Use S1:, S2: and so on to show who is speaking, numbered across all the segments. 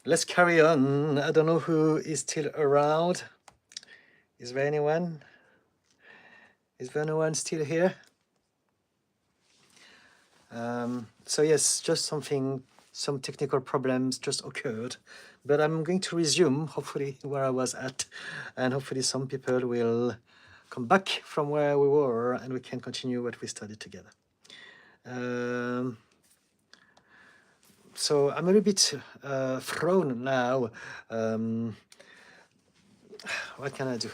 S1: let's carry on. I don't know who is still around. Is there anyone? Is there anyone still here? So yes, just some technical problems just occurred, but I'm going to resume, hopefully, where I was at, and hopefully some people will come back from where we were and we can continue what we studied together. So I'm a little bit thrown now. What can I do?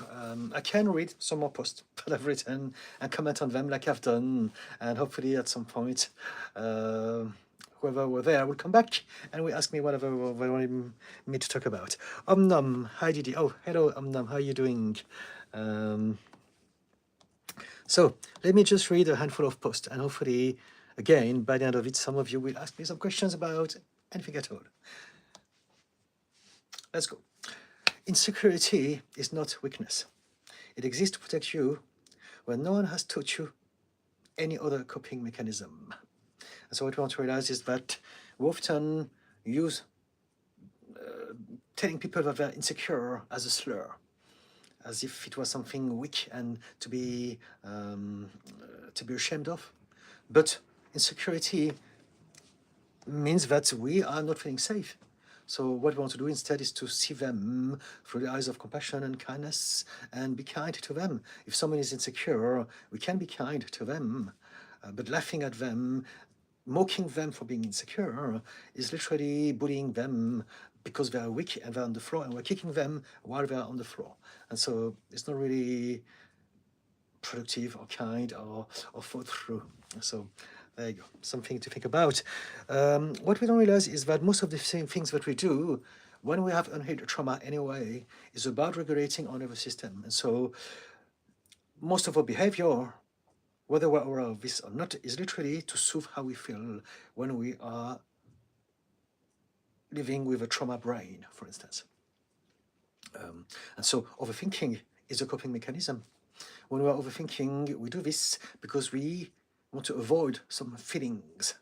S1: I can read some more posts that I've written and comment on them like I've done, and hopefully at some point, whoever were there will come back and will ask me whatever they want me to talk about. Omnum, hi Didi. Oh, hello Omnum, how are you doing? So let me just read a handful of posts, and hopefully, again, by the end of it, some of you will ask me some questions about anything at all. Let's go. Insecurity is not weakness. It exists to protect you when no one has taught you any other coping mechanism. And so what we want to realize is that we often use telling people that they're insecure as a slur, as if it was something weak and to be ashamed of. But insecurity means that we are not feeling safe. So what we want to do instead is to see them through the eyes of compassion and kindness and be kind to them. If someone is insecure, we can be kind to them, but laughing at them, mocking them for being insecure is literally bullying them because they are weak and they're on the floor, and we're kicking them while they're on the floor. And so it's not really productive or kind or thought through. So there you go, something to think about. What we don't realize is that most of the same things that we do when we have unhealed trauma anyway is about regulating our nervous system. And so most of our behavior, whether we're aware of this or not, is literally to soothe how we feel when we are living with a trauma brain, for instance. And so overthinking is a coping mechanism. When we are overthinking, we do this because we want to avoid some feelings.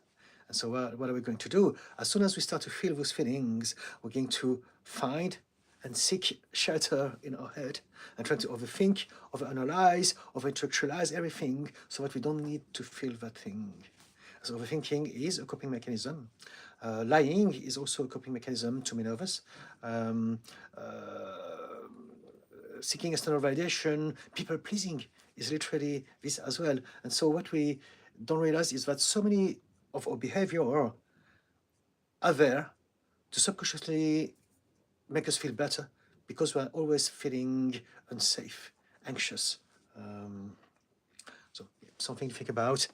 S1: And so what are we going to do? As soon as we start to feel those feelings, we're going to find and seek shelter in our head and try to overthink, overanalyze, overintellectualize everything so that we don't need to feel that thing. So overthinking is a coping mechanism. Lying is also a coping mechanism to many of us. Seeking external validation, people pleasing is literally this as well. And so what we don't realize is that so many of our behavior are there to subconsciously make us feel better because we're always feeling unsafe, anxious. So something to think about.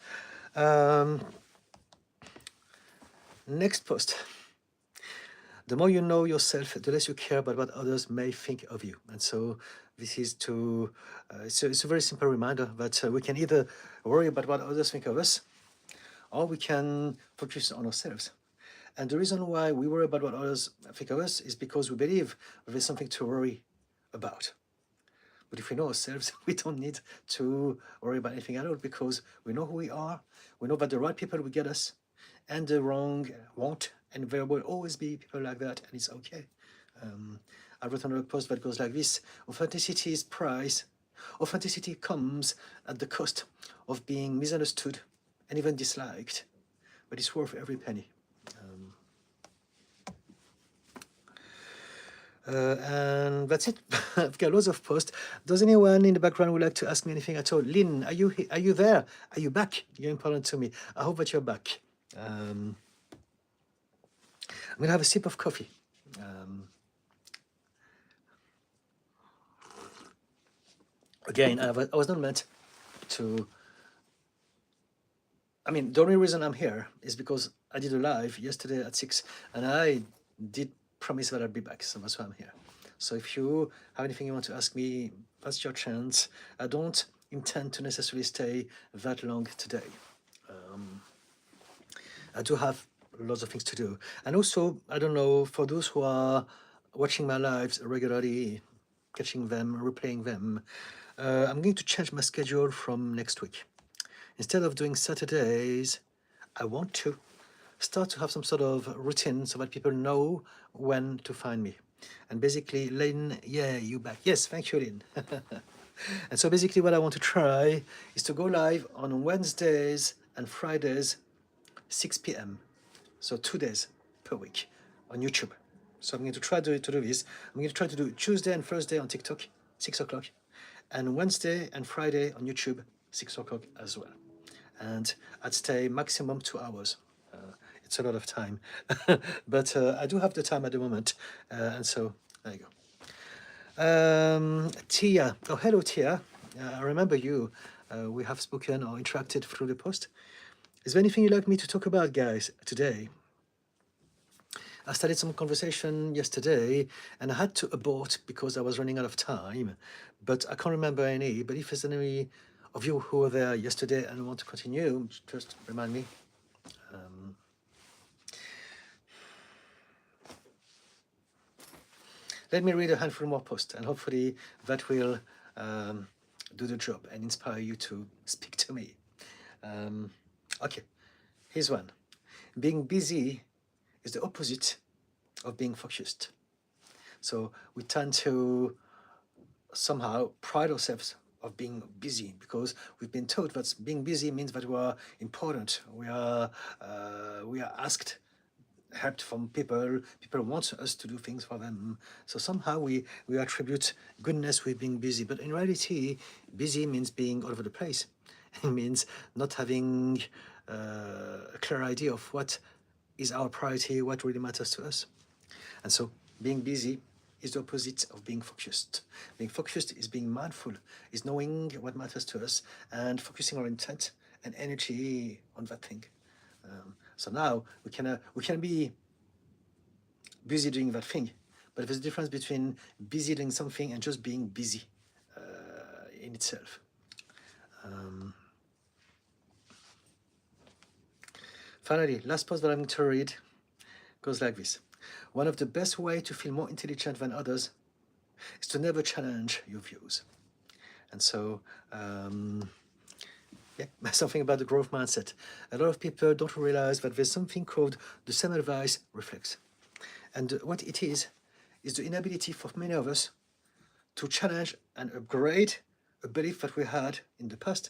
S1: Next post. The more you know yourself, the less you care about what others may think of you. And so this is to, it's a very simple reminder that we can either worry about what others think of us, or we can focus on ourselves. And the reason why we worry about what others think of us is because we believe there's something to worry about. But if we know ourselves, we don't need to worry about anything at all because we know who we are. We know that the right people will get us and the wrong won't. And there will always be people like that, and it's okay. I wrote another post that goes like this: authenticity is price. Authenticity comes at the cost of being misunderstood and even disliked, but it's worth every penny. And that's it. I've got loads of posts. Does anyone in the background would like to ask me anything at all? Lynn, are you there? Are you back? You're important to me. I hope that you're back. I'm gonna have a sip of coffee. Again, I was not meant to. I mean, the only reason I'm here is because I did a live yesterday at 6, and I did promise that I'd be back, so that's why I'm here. So if you have anything you want to ask me, that's your chance. I don't intend to necessarily stay that long today. I do have lots of things to do. And also, I don't know, for those who are watching my lives regularly, catching them, replaying them, I'm going to change my schedule from next week. Instead of doing Saturdays, I want to start to have some sort of routine so that people know when to find me. And basically, Lynn, yeah, you back. Yes, thank you, Lynn. And so basically what I want to try is to go live on Wednesdays and Fridays, 6 p.m. So 2 days per week on YouTube. So I'm going to try to do this. I'm going to try to do Tuesday and Thursday on TikTok, 6 o'clock, and Wednesday and Friday on YouTube, 6 o'clock as well. And I'd stay maximum 2 hours. It's a lot of time, but I do have the time at the moment, and so there you go. Tia, oh hello Tia, I remember you. We have spoken or interacted through the post. Is there anything you'd like me to talk about, guys, today? I started some conversation yesterday and I had to abort because I was running out of time, but I can't remember any. But if there's any of you who were there yesterday and want to continue, just remind me. Let me read a handful more posts, and hopefully that will do the job and inspire you to speak to me. Okay, here's one. Being busy is the opposite of being focused. So we tend to somehow pride ourselves of being busy because we've been taught that being busy means that we are important. We are asked help from people. People want us to do things for them. So somehow we attribute goodness with being busy. But in reality, busy means being all over the place. It means not having a clear idea of what is our priority, what really matters to us. And so being busy is the opposite of being focused. Being focused is being mindful, is knowing what matters to us and focusing our intent and energy on that thing. So now we can be busy doing that thing, but there's a difference between busy doing something and just being busy in itself. Finally, last post that I'm going to read goes like this. One of the best ways to feel more intelligent than others is to never challenge your views. And so, something about the growth mindset. A lot of people don't realize that there's something called the Semmelweis reflex. And what it is the inability for many of us to challenge and upgrade a belief that we had in the past,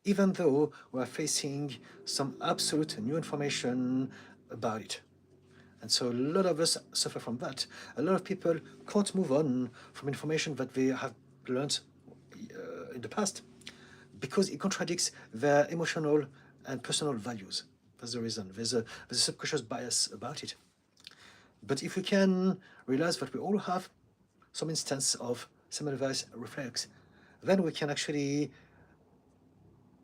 S1: even though we're facing some absolute new information about it. And so a lot of us suffer from that. A lot of people can't move on from information that they have learned in the past because it contradicts their emotional and personal values. That's the reason. There's a subconscious bias about it. But if we can realize that we all have some instance of Semmelweis reflex, then we can actually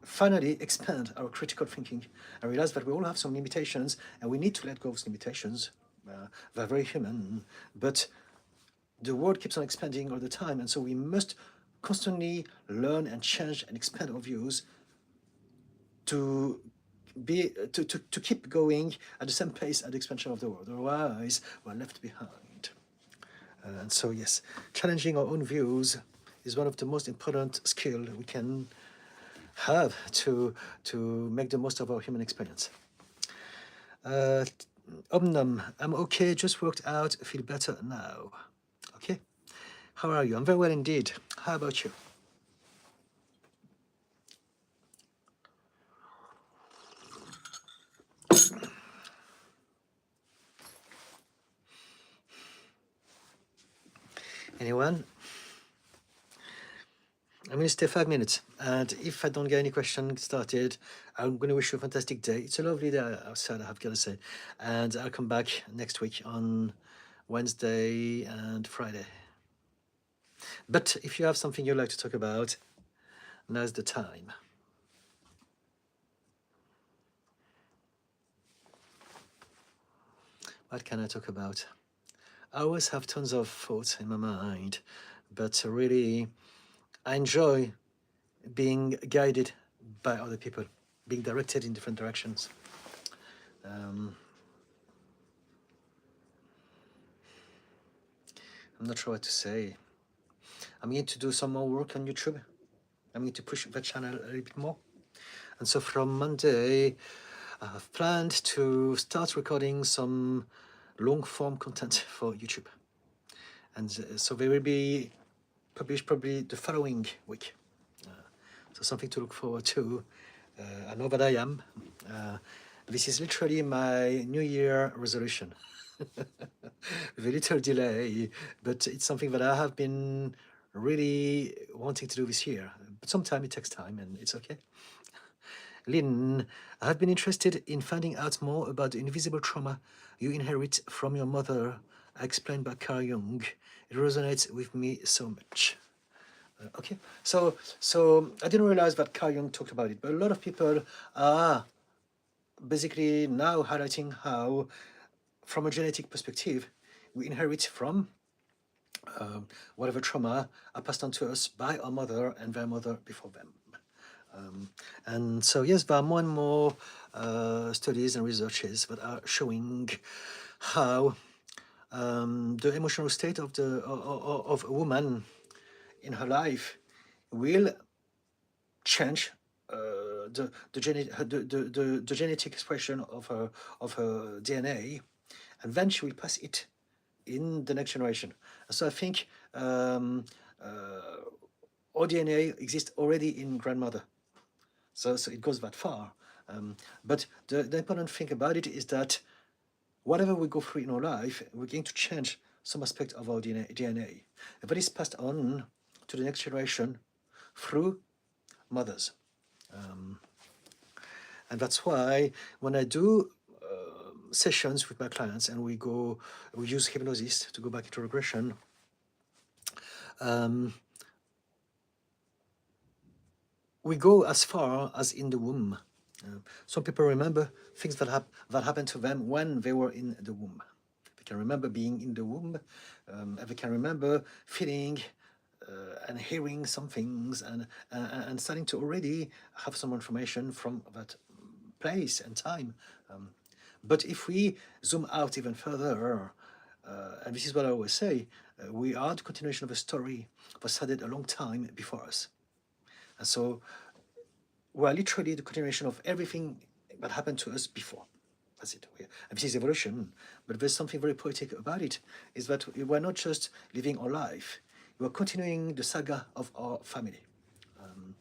S1: finally expand our critical thinking and realize that we all have some limitations and we need to let go of those limitations. They're very human, but the world keeps on expanding all the time, and so we must constantly learn and change and expand our views to keep going at the same pace at the expansion of the world. Otherwise, we're left behind. And so, yes, challenging our own views is one of the most important skills we can have to make the most of our human experience. Omnum, I'm okay, just worked out, feel better now. Okay, how are you? I'm very well indeed. How about you? Anyone? I'm going to stay 5 minutes, and if I don't get any questions started, I'm going to wish you a fantastic day. It's a lovely day outside, I have got to say, and I'll come back next week on Wednesday and Friday. But if you have something you'd like to talk about, now's the time. What can I talk about? I always have tons of thoughts in my mind, but really, I enjoy being guided by other people, being directed in different directions. I'm not sure what to say. I'm going to do some more work on YouTube. I'm going to push that channel a little bit more. And so from Monday, I have planned to start recording some long-form content for YouTube. And so they will be published probably the following week. So something to look forward to. I know that I am. This is literally my New Year resolution. With a little delay, but it's something that I have been really wanting to do this year. But sometimes it takes time and it's okay. Lynn, I have been interested in finding out more about the invisible trauma you inherit from your mother, explained by Carl Jung. It resonates with me so much. Okay, so I didn't realize that Carl Jung talked about it, but a lot of people are basically now highlighting how, from a genetic perspective, we inherit from whatever trauma are passed on to us by our mother and their mother before them. And so, yes, there are more and more studies and researches that are showing how the emotional state of a woman in her life will change the genetic expression of her DNA, and then she will pass it in the next generation. So I think our DNA exists already in grandmother. So it goes that far. But the important thing about it is that whatever we go through in our life, we're going to change some aspect of our DNA. And that is passed on to the next generation through mothers. And that's why when I do sessions with my clients and we use hypnosis to go back into regression, we go as far as in the womb. Some people remember things that happened to them when they were in the womb. They can remember being in the womb, and they can remember feeling and hearing some things and starting to already have some information from that place and time. But if we zoom out even further, and this is what I always say, we are the continuation of a story that started a long time before us. And so we are literally the continuation of everything that happened to us before. That's it. And this is evolution. But there's something very poetic about it, is that we're not just living our life, we're continuing the saga of our family. And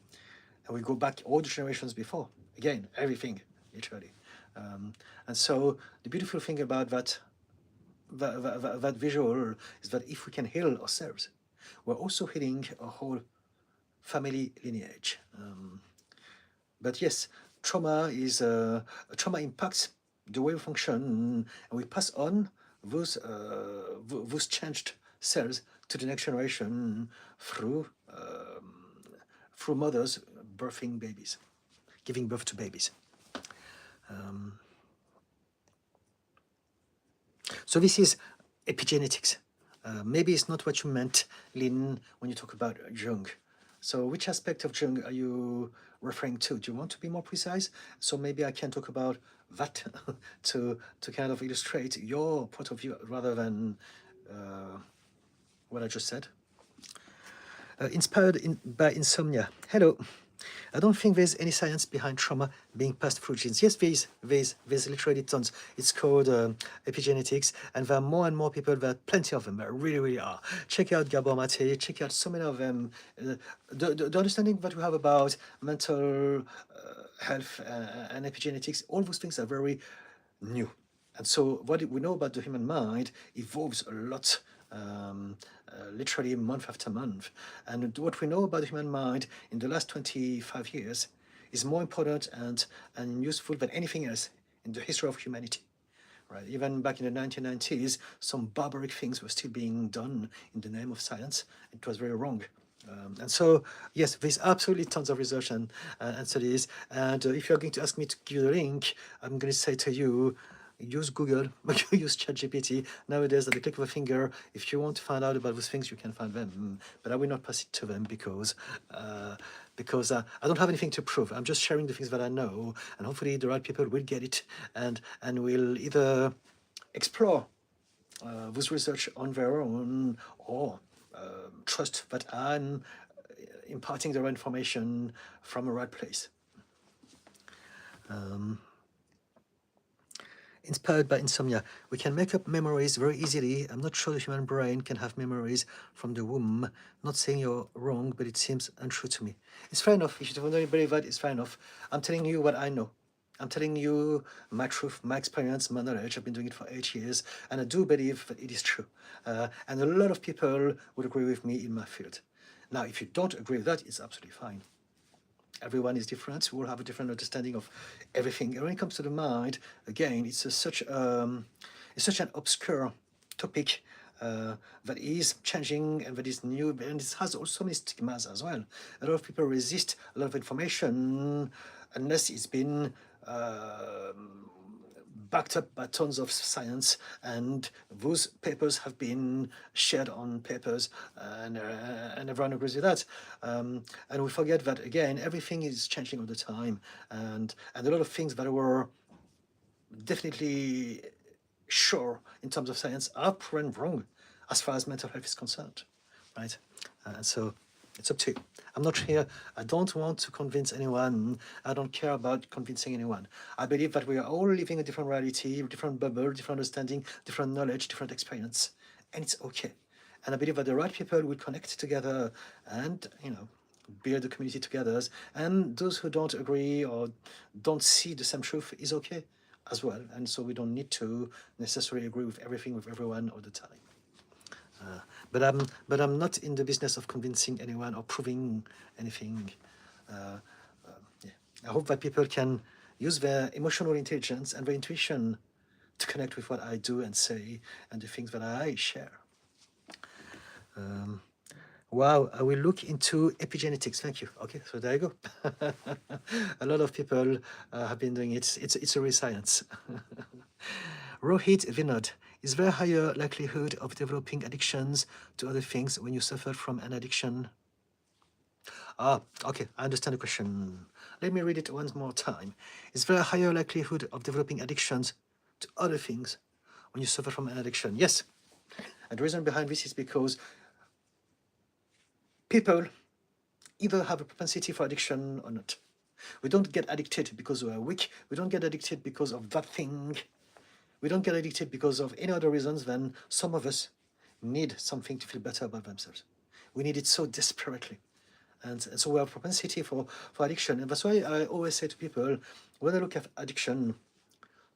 S1: we go back all the generations before. Again, everything, literally. And so the beautiful thing about that visual is that if we can heal ourselves, we're also healing a whole family lineage. But yes, trauma impacts the way we function, and we pass on those changed cells to the next generation through mothers birthing babies, giving birth to babies. So this is epigenetics. Maybe it's not what you meant, Lynn, when you talk about Jung. So which aspect of Jung are you referring to? Do you want to be more precise? So maybe I can talk about that to kind of illustrate your point of view rather than what I just said. Inspired by insomnia. Hello. I don't think there's any science behind trauma being passed through genes. Yes, there's literally tons. It's called epigenetics, and there are more and more people. There are plenty of them. There really, really are. Check out Gabor Mate. Check out so many of them. The understanding that we have about mental health and epigenetics, all those things are very new. And so what we know about the human mind evolves a lot, literally month after month. And what we know about the human mind in the last 25 years is more important and useful than anything else in the history of humanity. Right? Even back in the 1990s, some barbaric things were still being done in the name of science. It was very wrong. And so, yes, there's absolutely tons of research and studies. And if you're going to ask me to give you the link, I'm going to say to you, use Google, use ChatGPT. Nowadays, at the click of a finger, if you want to find out about those things, you can find them. But I will not pass it to them because I don't have anything to prove. I'm just sharing the things that I know, and hopefully the right people will get it and will either explore this research on their own or trust that I'm imparting the right information from a right place. inspired by insomnia. We can make up memories very easily. I'm not sure the human brain can have memories from the womb. Not saying you're wrong, but it seems untrue to me. It's fair enough. If you don't believe that, it's fair enough. I'm telling you what I know. I'm telling you my truth, my experience, my knowledge. I've been doing it for 8 years, and I do believe that it is true. And a lot of people would agree with me in my field. Now, if you don't agree with that, it's absolutely fine. Everyone is different. We all have a different understanding of everything. And when it comes to the mind, again, it's such an obscure topic that is changing and that is new, and it has also many stigmas as well. A lot of people resist a lot of information unless it's been backed up by tons of science, and those papers have been shared on papers, and everyone agrees with that. And we forget that, again, everything is changing all the time, and a lot of things that were definitely sure in terms of science are proven wrong as far as mental health is concerned, right? So it's up to you. I'm not here. I don't want to convince anyone. I don't care about convincing anyone. I believe that we are all living a different reality, different bubble, different understanding, different knowledge, different experience, and it's okay. And I believe that the right people will connect together and, build a community together. And those who don't agree or don't see the same truth is okay as well. And so we don't need to necessarily agree with everything with everyone all the time. But I'm not in the business of convincing anyone or proving anything. Yeah. I hope that people can use their emotional intelligence and their intuition to connect with what I do and say and the things that I share. Wow, I will look into epigenetics. Thank you. Okay, so there you go. A lot of people have been doing it. It's a real science. Rohit Vinod, is there a higher likelihood of developing addictions to other things when you suffer from an addiction? Okay, I understand the question. Let me read it once more time. Is there a higher likelihood of developing addictions to other things when you suffer from an addiction? Yes. And the reason behind this is because people either have a propensity for addiction or not. We don't get addicted because we are weak. We don't get addicted because of that thing. We don't get addicted because of any other reasons than some of us need something to feel better about themselves. We need it so desperately. And so we have a propensity for addiction. And that's why I always say to people, when I look at addiction,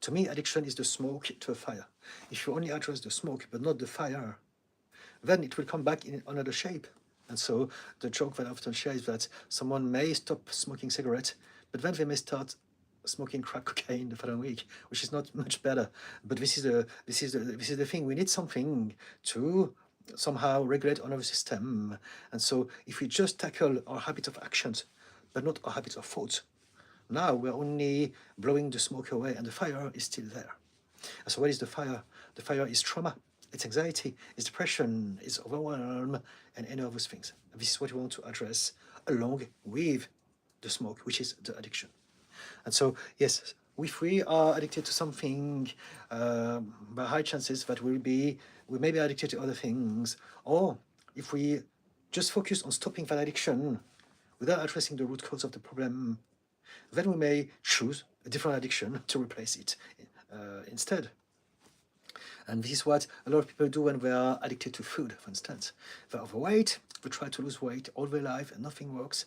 S1: to me, addiction is the smoke to a fire. If you only address the smoke but not the fire, then it will come back in another shape. And so the joke that I often share is that someone may stop smoking cigarettes, but then they may start smoking crack cocaine the following week, which is not much better. But this is the thing. We need something to somehow regulate our nervous system. And so if we just tackle our habit of actions, but not our habits of thoughts, now we're only blowing the smoke away and the fire is still there. And so what is the fire? The fire is trauma, it's anxiety, it's depression, it's overwhelm, and any of those things. And this is what we want to address along with the smoke, which is the addiction. And so, yes, if we are addicted to something, by high chances that we may be addicted to other things, or if we just focus on stopping that addiction without addressing the root cause of the problem, then we may choose a different addiction to replace it instead. And this is what a lot of people do when they are addicted to food, for instance. They're overweight, they try to lose weight all their life and nothing works.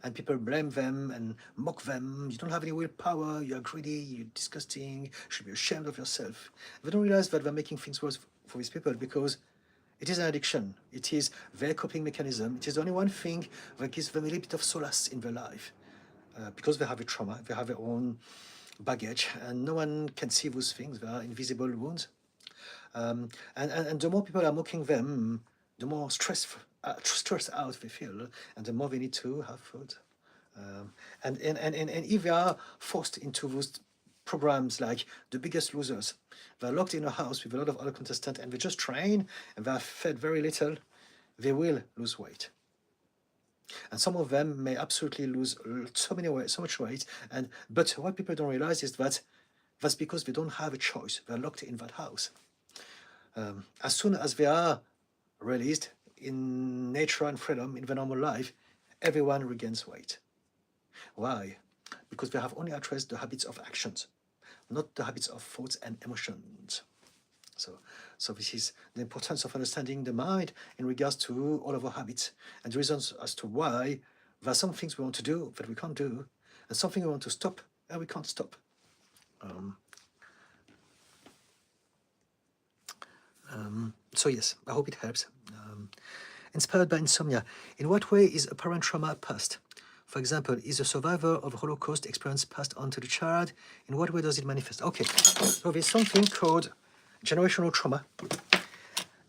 S1: And people blame them and mock them. You don't have any willpower, you're greedy, you're disgusting, you should be ashamed of yourself. They don't realize that they're making things worse for these people because it is an addiction. It is their coping mechanism. It is only one thing that gives them a little bit of solace in their life. Because they have a trauma, they have their own baggage, and no one can see those things. They are invisible wounds. And the more people are mocking them, the more stressed out they feel, and the more they need to have food. And if they are forced into those programs like The Biggest Losers, they're locked in a house with a lot of other contestants, and they just train, and they're fed very little, they will lose weight. And some of them may absolutely lose so much weight. But what people don't realize is that that's because they don't have a choice. They're locked in that house. As soon as they are released in nature and freedom in the normal life, everyone regains weight. Why? Because they have only addressed the habits of actions, not the habits of thoughts and emotions. So this is the importance of understanding the mind in regards to all of our habits and the reasons as to why there are some things we want to do that we can't do, and something we want to stop and we can't stop. So yes, I hope it helps. Inspired by insomnia, in what way is apparent trauma passed? For example, is a survivor of Holocaust experience passed on to the child? In what way does it manifest? Okay, so there's something called generational trauma,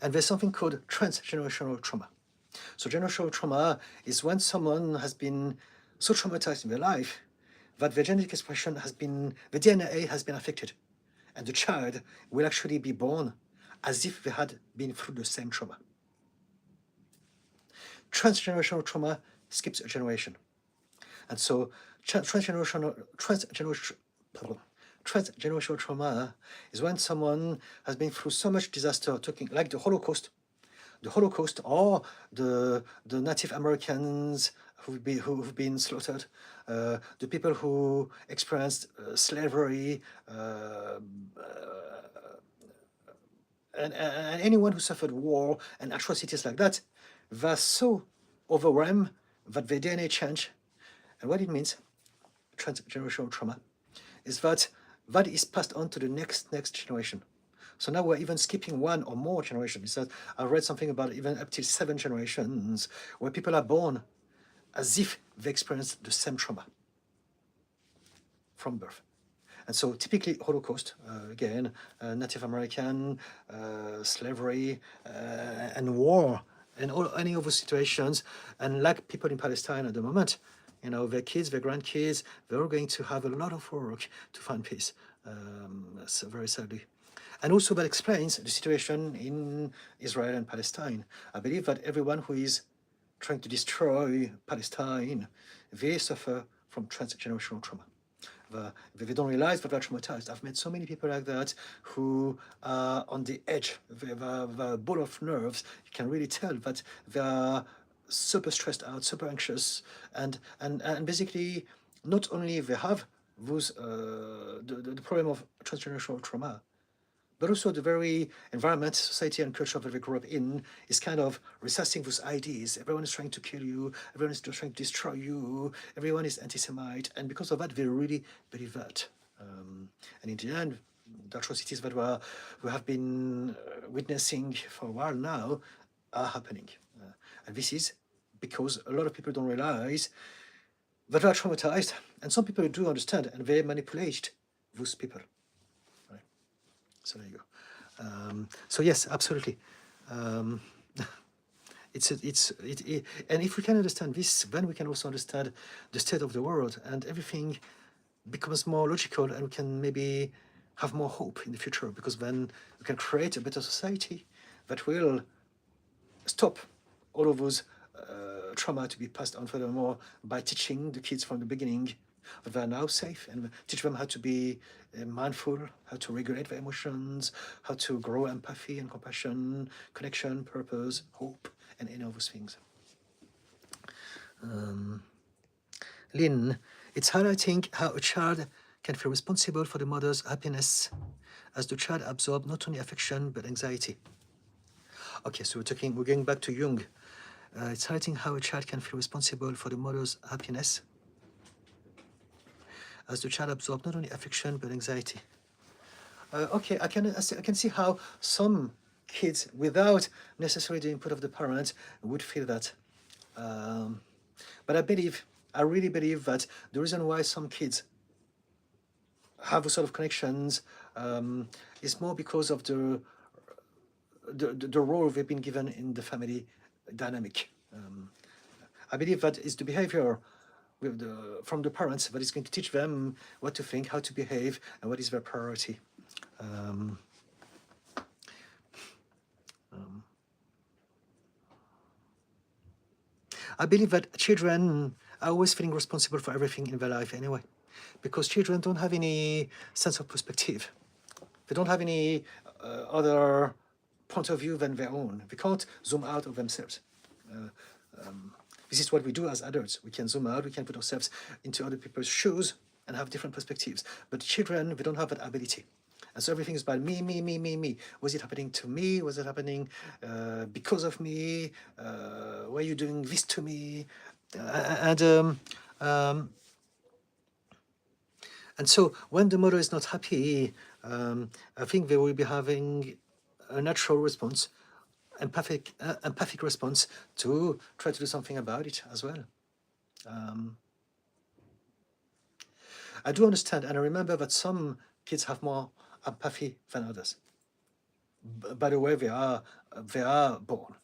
S1: and there's something called transgenerational trauma. So generational trauma is when someone has been so traumatized in their life that their genetic expression has been, the DNA has been affected, and the child will actually be born as if they had been through the same trauma. Transgenerational trauma skips a generation. And so transgenerational trauma is when someone has been through so much disaster, talking like the Holocaust, or the Native Americans who've been slaughtered, the people who experienced slavery, and anyone who suffered war and atrocities like that, they're so overwhelmed that their DNA change. And what it means, transgenerational trauma, is that that is passed on to the next generation. So now we're even skipping one or more generations. I read something about even up to 7 generations where people are born as if they experienced the same trauma from birth. And so typically Holocaust, again, Native American, slavery, and war, and any of those situations, and like people in Palestine at the moment, their kids, their grandkids, they're all going to have a lot of work to find peace, so very sadly. And also that explains the situation in Israel and Palestine. I believe that everyone who is trying to destroy Palestine, they suffer from transgenerational trauma. They don't realize that they're traumatized. I've met so many people like that who are on the edge. They're ball of nerves. You can really tell that they're super stressed out, super anxious, and basically not only they have those the problem of transgenerational trauma, but also the very environment, society, and culture that they grew up in is kind of recessing those ideas. Everyone is trying to kill you. Everyone is trying to destroy you. Everyone is anti-Semite. And because of that, they really believe that. And in the end, the atrocities that we have been witnessing for a while now are happening. And this is because a lot of people don't realize that they are traumatized. And some people do understand, and they manipulate those people. So there you go. So yes, absolutely. And if we can understand this, then we can also understand the state of the world, and everything becomes more logical, and we can maybe have more hope in the future, because then we can create a better society that will stop all of those trauma to be passed on furthermore by teaching the kids from the beginning that they are now safe, and teach them how to be mindful, how to regulate their emotions, how to grow empathy and compassion, connection, purpose, hope, and any of those things. Lynn, it's highlighting how a child can feel responsible for the mother's happiness as the child absorbs not only affection but anxiety. Okay, so we're going back to Jung. It's highlighting how a child can feel responsible for the mother's happiness as the child absorbs not only affection but anxiety. Okay, I can see how some kids, without necessarily the input of the parent, would feel that. But I really believe that the reason why some kids have a sort of connections is more because of the role they've been given in the family dynamic. I believe that is the behavior from the parents that is going to teach them what to think, how to behave, and what is their priority. I believe that children are always feeling responsible for everything in their life anyway, because children don't have any sense of perspective. They don't have any other point of view than their own. They can't zoom out of themselves. This is what we do as adults. We can zoom out, we can put ourselves into other people's shoes, and have different perspectives. But children, they don't have that ability. And so everything is about me, me, me, me, me. Was it happening to me? Was it happening because of me? Were you doing this to me? And so when the mother is not happy, I think they will be having a natural response, empathic response to try to do something about it as well. I do understand, and I remember that some kids have more empathy than others. By the way, they are born.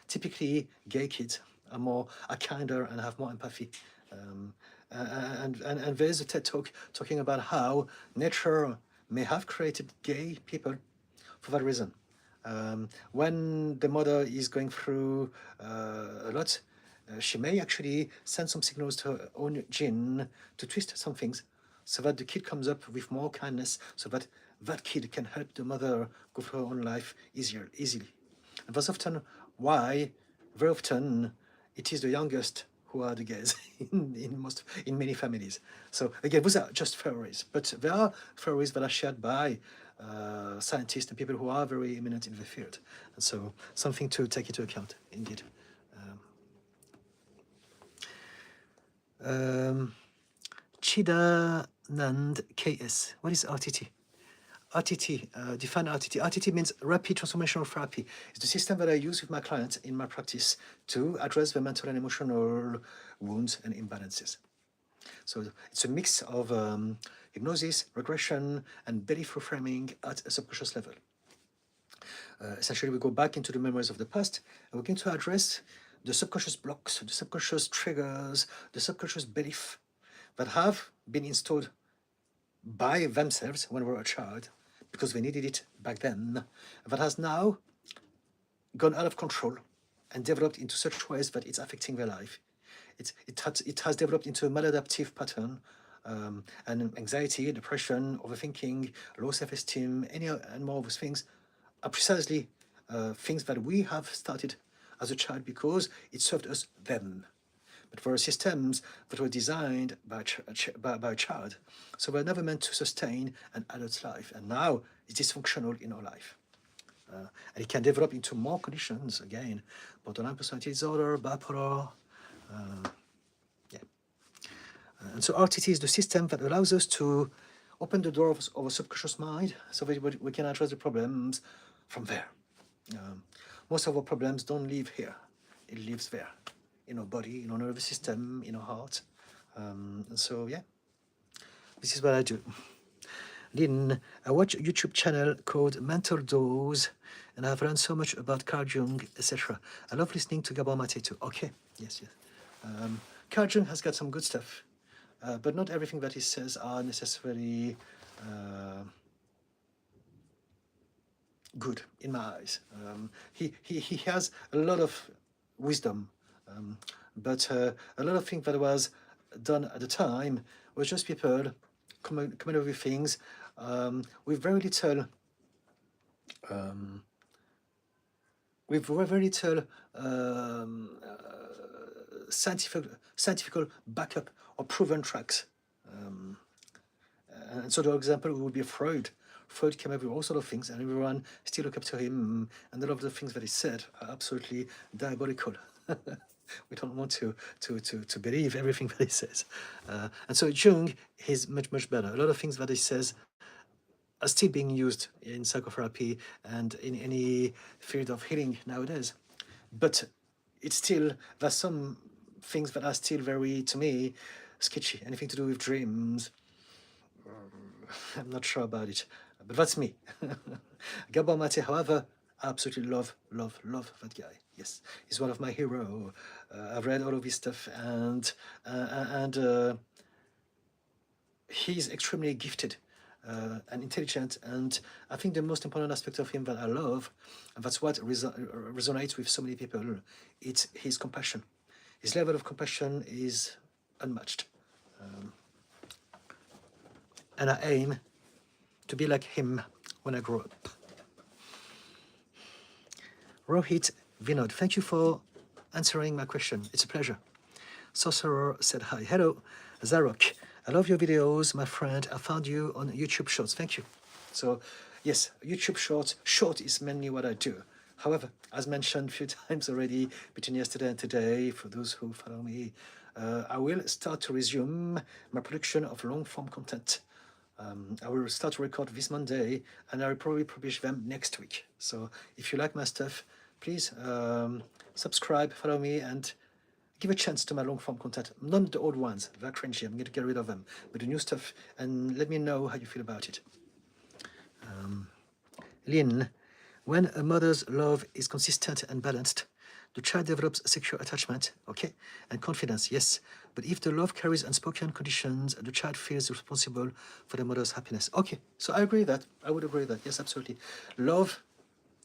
S1: Typically, gay kids are kinder and have more empathy. And there's a TED talk talking about how nature may have created gay people for that reason. When the mother is going through a lot, she may actually send some signals to her own gene to twist some things so that the kid comes up with more kindness, so that that kid can help the mother go through her own life easily. And that's often why, very often, it is the youngest who are the gays in many families. So again, those are just theories, but there are theories that are shared by scientists and people who are very eminent in the field. And so something to take into account, indeed. Chidanand KS, what is RTT? RTT, define RTT. RTT means Rapid Transformational Therapy. It's the system that I use with my clients in my practice to address the mental and emotional wounds and imbalances. So it's a mix of hypnosis, regression, and belief reframing at a subconscious level. Essentially, we go back into the memories of the past, and we're going to address the subconscious blocks, the subconscious triggers, the subconscious belief that have been installed by themselves when we were a child, because they needed it back then, that has now gone out of control and developed into such ways that it's affecting their life. It has developed into a maladaptive pattern, and anxiety, depression, overthinking, low self-esteem, and more of those things are precisely things that we have started as a child because it served us then. But there are systems that were designed by a child, so they're never meant to sustain an adult's life, and now it's dysfunctional in our life. And it can develop into more conditions, again, borderline personality disorder, bipolar, and so RTT is the system that allows us to open the door of our subconscious mind so that we can address the problems from there. Most of our problems don't live here. It lives there, in our body, in our nervous system, in our heart. And so, yeah, this is what I do. Lynn, I watch a YouTube channel called Mental Dose, and I've learned so much about Carl Jung, etc. I love listening to Gabor Mate too. Okay, yes. Carl Jung has got some good stuff. But not everything that he says are necessarily good in my eyes. He has a lot of wisdom, but a lot of things that was done at the time was just people coming up with things with very little scientific backup or proven tracks. And so the example would be Freud. Freud came up with all sorts of things, and everyone still look up to him, and a lot of the things that he said are absolutely diabolical. We don't want to believe everything that he says. And so Jung is much better. A lot of things that he says are still being used in psychotherapy and in any field of healing nowadays. But it's still, there's some things that are still very, to me, sketchy. Anything to do with dreams, I'm not sure about it, but that's me. Gabor Mate, however, I absolutely love that guy. Yes, he's one of my heroes. I've read all of his stuff, and he's extremely gifted and intelligent. And I think the most important aspect of him that I love, and that's what resonates with so many people, it's his compassion. His level of compassion is unmatched. And I aim to be like him when I grow up. Rohit Vinod, thank you for answering my question. It's a pleasure. Sorcerer said hi. Hello, Zarok. I love your videos, my friend. I found you on YouTube Shorts. Thank you. So, yes, YouTube Shorts. Short is mainly what I do. However, as mentioned a few times already between yesterday and today, for those who follow me, I will start to resume my production of long-form content. I will start to record this Monday, and I will probably publish them next week. So if you like my stuff, please subscribe, follow me, and give a chance to my long-form content. Not the old ones, they're cringy, I'm going to get rid of them. But the new stuff, and let me know how you feel about it. Lynn, when a mother's love is consistent and balanced, the child develops secure attachment, okay, and confidence, yes. But if the love carries unspoken conditions, the child feels responsible for the mother's happiness. Okay, so I agree that. I would agree that. Yes, absolutely. Love,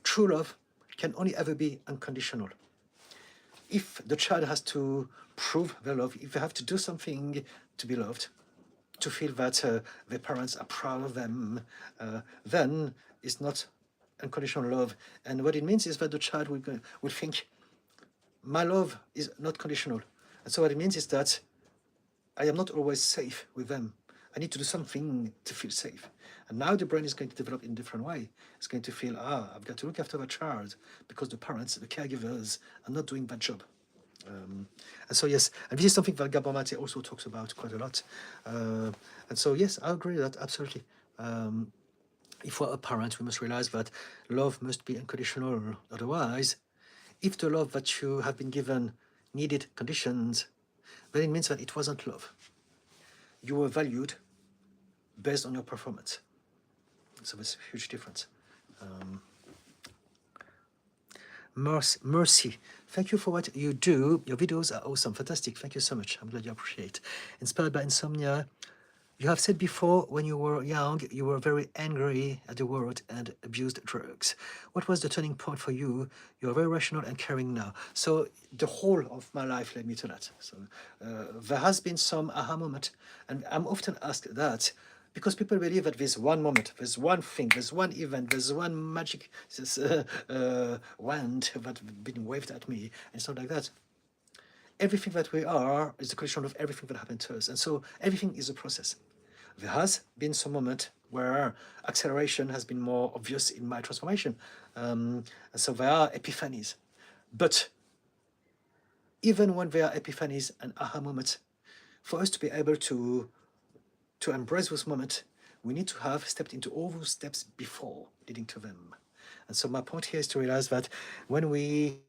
S1: true love, can only ever be unconditional. If the child has to prove their love, if they have to do something to be loved, to feel that their parents are proud of them, then it's not unconditional love. And what it means is that the child will think, my love is not conditional. And so what it means is that I am not always safe with them. I need to do something to feel safe. And now the brain is going to develop in a different way. It's going to feel, I've got to look after the child because the parents, the caregivers, are not doing that job. And so, yes, and this is something that Gabor Mate also talks about quite a lot. And so, yes, I agree with that, absolutely. If we're a parent, we must realize that love must be unconditional. Otherwise, if the love that you have been given needed conditions, then it means that it wasn't love. You were valued based on your performance. So there's a huge difference. Mercy, thank you for what you do. Your videos are awesome, fantastic. Thank you so much. I'm glad you appreciate. Inspired by insomnia. You have said before, when you were young, you were very angry at the world and abused drugs. What was the turning point for you? You are very rational and caring now. So the whole of my life led me to that. So there has been some aha moment, and I'm often asked that because people believe that there's one moment, there's one thing, there's one event, there's one magic wand that's been waved at me, and stuff like that. Everything that we are is a collection of everything that happened to us. And so everything is a process. There has been some moment where acceleration has been more obvious in my transformation. And so there are epiphanies. But even when there are epiphanies and aha moments, for us to be able to embrace those moments, we need to have stepped into all those steps before leading to them. And so my point here is to realize that when we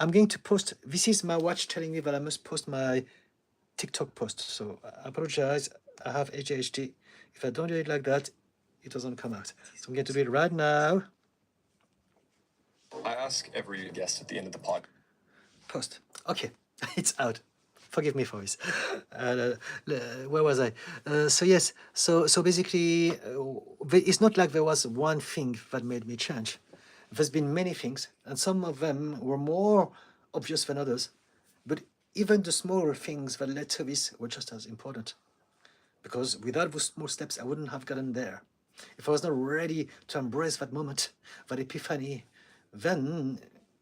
S1: I'm going to post, this is my watch telling me that I must post my TikTok post. So I apologize, I have ADHD. If I don't do it like that, it doesn't come out. So I'm going to do it right now.
S2: I ask every guest at the end of the pod.
S1: Post. Okay, it's out. Forgive me for this. Where was I? So yes, so basically, it's not like there was one thing that made me change. There's been many things, and some of them were more obvious than others. But even the smaller things that led to this were just as important. Because without those small steps, I wouldn't have gotten there. If I was not ready to embrace that moment, that epiphany, then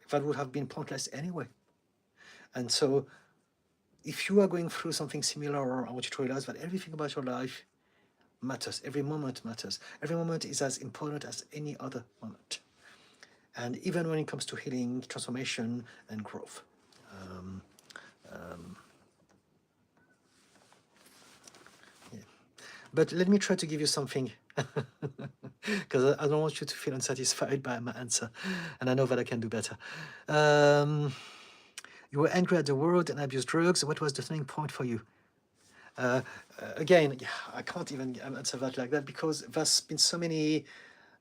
S1: that would have been pointless anyway. And so if you are going through something similar, I want you to realize that everything about your life matters. Every moment matters. Every moment is as important as any other moment. And even when it comes to healing, transformation, and growth. Yeah. But let me try to give you something, because I don't want you to feel unsatisfied by my answer, and I know that I can do better. You were angry at the world and abused drugs. What was the turning point for you? Again, I can't even answer that like that because there's been so many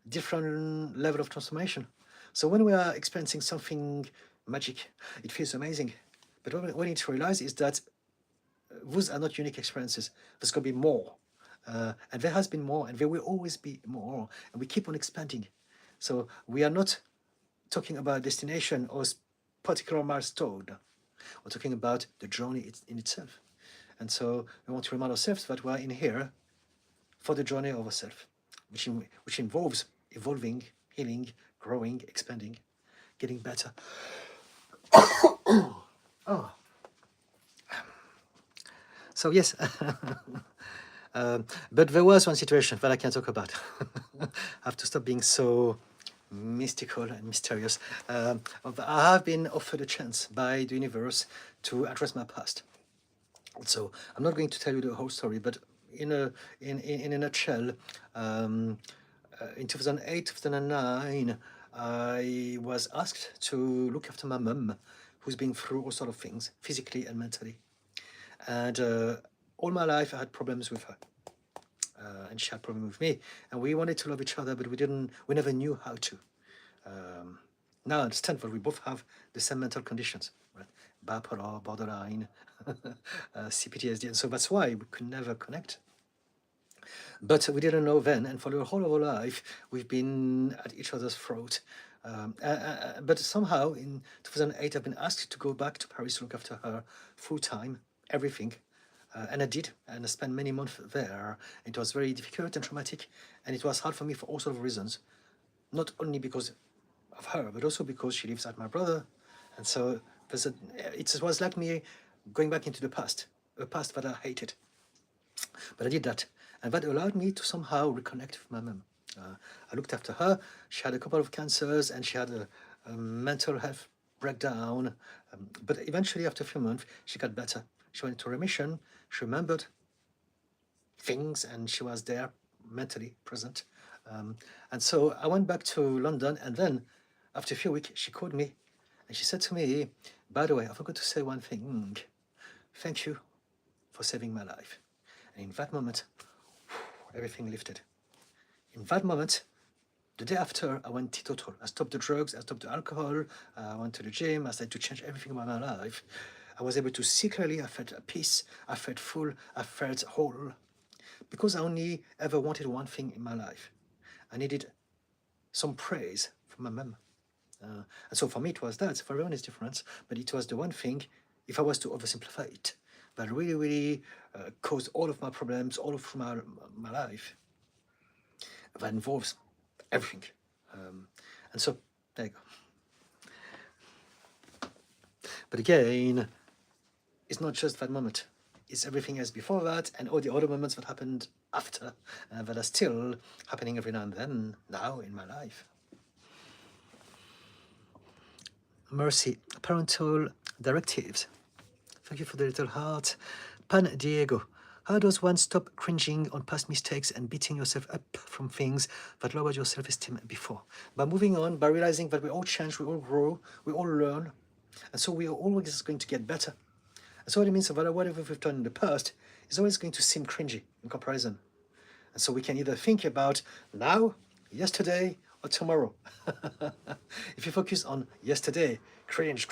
S1: different level of transformation. So when we are experiencing something magic, it feels amazing. But what we need to realize is that those are not unique experiences. There's going to be more. And there has been more, and there will always be more. And we keep on expanding. So we are not talking about destination or particular milestone. We're talking about the journey in itself. And so we want to remind ourselves that we are in here for the journey of ourselves, which involves evolving, healing, growing, expanding. getting better. Oh. So yes, but there was one situation that I can talk about. I have to stop being so mystical and mysterious. I have been offered a chance by the universe to address my past. So I'm not going to tell you the whole story, but in a nutshell, in 2008, 2009, I was asked to look after my mum, who's been through all sort of things, physically and mentally. And all my life I had problems with her. And she had problems with me. And we wanted to love each other, but we never knew how to. Now I understand that we both have the same mental conditions, right? Bipolar, borderline, CPTSD, and so that's why we could never connect. But we didn't know then, and for the whole of our life, we've been at each other's throat. But somehow in 2008, I've been asked to go back to Paris to look after her full time, everything. And I did, and I spent many months there. It was very difficult and traumatic, and it was hard for me for all sorts of reasons. Not only because of her, but also because she lives at my brother. And so it was like me going back into the past, a past that I hated. But I did that, and that allowed me to somehow reconnect with my mum. I looked after her. She had a couple of cancers, and she had a mental health breakdown. But eventually, after a few months, she got better. She went into remission. She remembered things, and she was there mentally present. And so I went back to London, and then after a few weeks, she called me, and she said to me, "By the way, I forgot to say one thing. Thank you for saving my life." And in that moment, everything lifted. In that moment, the day after, I went teetotal. I stopped the drugs, I stopped the alcohol, I went to the gym, I started to change everything about my life. I was able to see clearly, I felt at peace, I felt full, I felt whole. Because I only ever wanted one thing in my life. I needed some praise from my mum. And so for me, it was that. For everyone, it's different, but it was the one thing, if I was to oversimplify it, that really, really caused all of my problems, all of my life. That involves everything. And so, there you go. But again, it's not just that moment. It's everything else before that and all the other moments that happened after that are still happening every now and then now in my life. Mercy, parental directives. Thank you for the little heart. Pan Diego, how does one stop cringing on past mistakes and beating yourself up from things that lowered your self-esteem before? By moving on, by realizing that we all change, we all grow, we all learn, and so we are always going to get better. And so what it means is that whatever we've done in the past is always going to seem cringy in comparison. And so we can either think about now, yesterday, or tomorrow. If you focus on yesterday, cringe,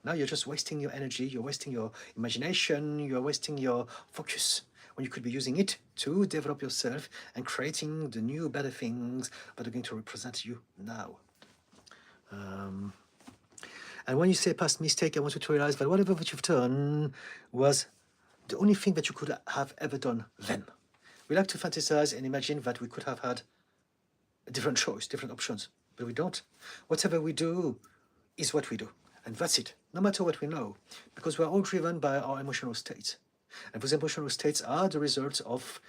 S1: now you're just wasting your energy, you're wasting your imagination, you're wasting your focus, when you could be using it to develop yourself and creating the new, better things that are going to represent you now. And when you say past mistake, I want you to realize that whatever that you've done was the only thing that you could have ever done then. We like to fantasize and imagine that we could have had a different choice, different options, but we don't. Whatever we do is what we do, and that's it, no matter what we know, because we're all driven by our emotional states. And those emotional states are the result of,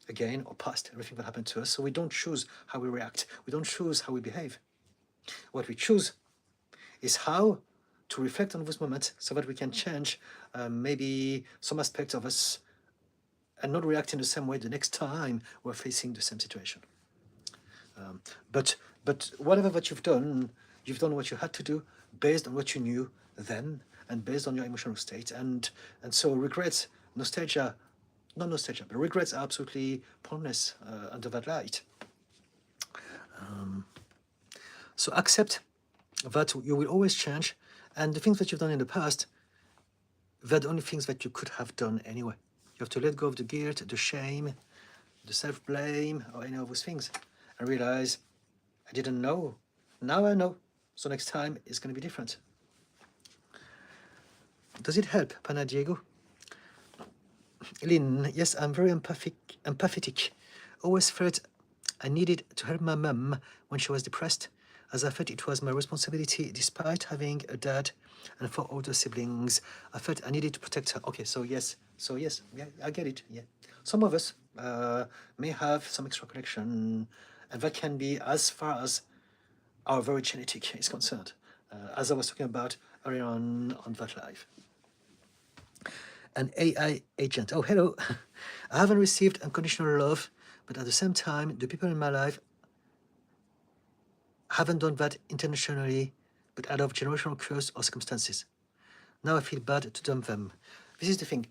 S1: again, our past, everything that happened to us, so we don't choose how we react, we don't choose how we behave. What we choose is how to reflect on those moments so that we can change maybe some aspects of us and not react in the same way the next time we're facing the same situation. But whatever that you've done what you had to do based on what you knew then and based on your emotional state. And so regrets, nostalgia, not nostalgia, but regrets are absolutely pointless under that light. So accept that you will always change, and the things that you've done in the past, they're the only things that you could have done anyway. You have to let go of the guilt, the shame, the self-blame, or any of those things, and realize, I didn't know. Now I know. So next time it's going to be different. Does it help, Pana Diego? Lynn, yes, I'm very empathetic. Always felt I needed to help my mum when she was depressed. as I felt it was my responsibility despite having a dad and 4 older siblings. I felt I needed to protect her. Okay, so yes, yeah, I get it, yeah. Some of us may have some extra connection, and that can be as far as our very genetic is concerned, as I was talking about earlier on that live. An AI agent. Oh, hello. I haven't received unconditional love, but at the same time, the people in my life haven't done that intentionally, but out of generational curse or circumstances. Now I feel bad to dump them. This is the thing.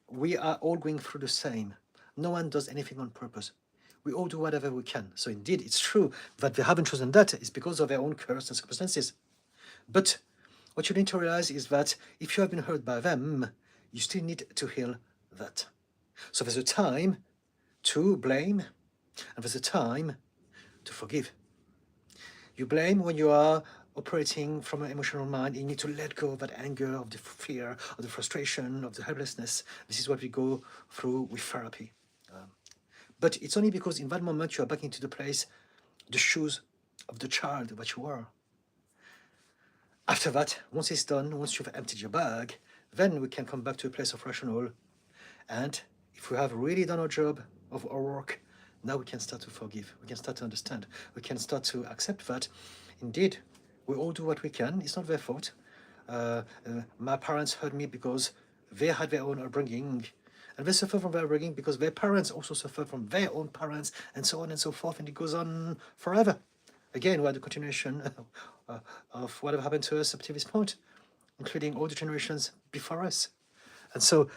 S1: We are all going through the same. No one does anything on purpose. We all do whatever we can. So indeed, it's true that they haven't chosen that. It's because of their own curse and circumstances. But what you need to realize is that if you have been hurt by them, you still need to heal that. So there's a time to blame, and there's a time to forgive. You blame when you are operating from an emotional mind. You need to let go of that anger, of the fear, of the frustration, of the helplessness. This is what we go through with therapy. But it's only because in that moment you are back into the place, the shoes of the child that you were. After that, once it's done, once you've emptied your bag, then we can come back to a place of rational. And if we have really done our job of our work, now we can start to forgive. We can start to understand. We can start to accept that, indeed, we all do what we can. It's not their fault. My parents hurt me because they had their own upbringing. And they suffer from their upbringing because their parents also suffer from their own parents, and so on and so forth. And it goes on forever. Again, we are the continuation of what have happened to us up to this point, including all the generations before us. And so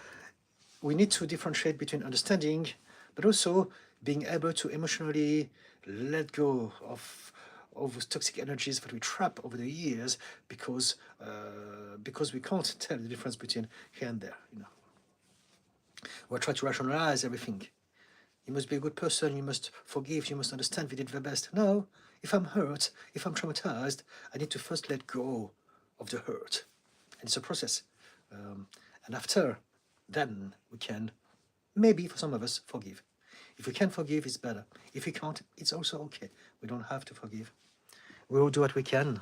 S1: we need to differentiate between understanding, but also being able to emotionally let go of those toxic energies that we trap over the years because we can't tell the difference between here and there. We try to rationalize everything. You must be a good person, you must forgive, you must understand we did the best. No, if I'm hurt, if I'm traumatized, I need to first let go of the hurt. And it's a process. And after, then we can, maybe for some of us, forgive. If we can forgive, it's better. If we can't, it's also okay. We don't have to forgive. We all do what we can.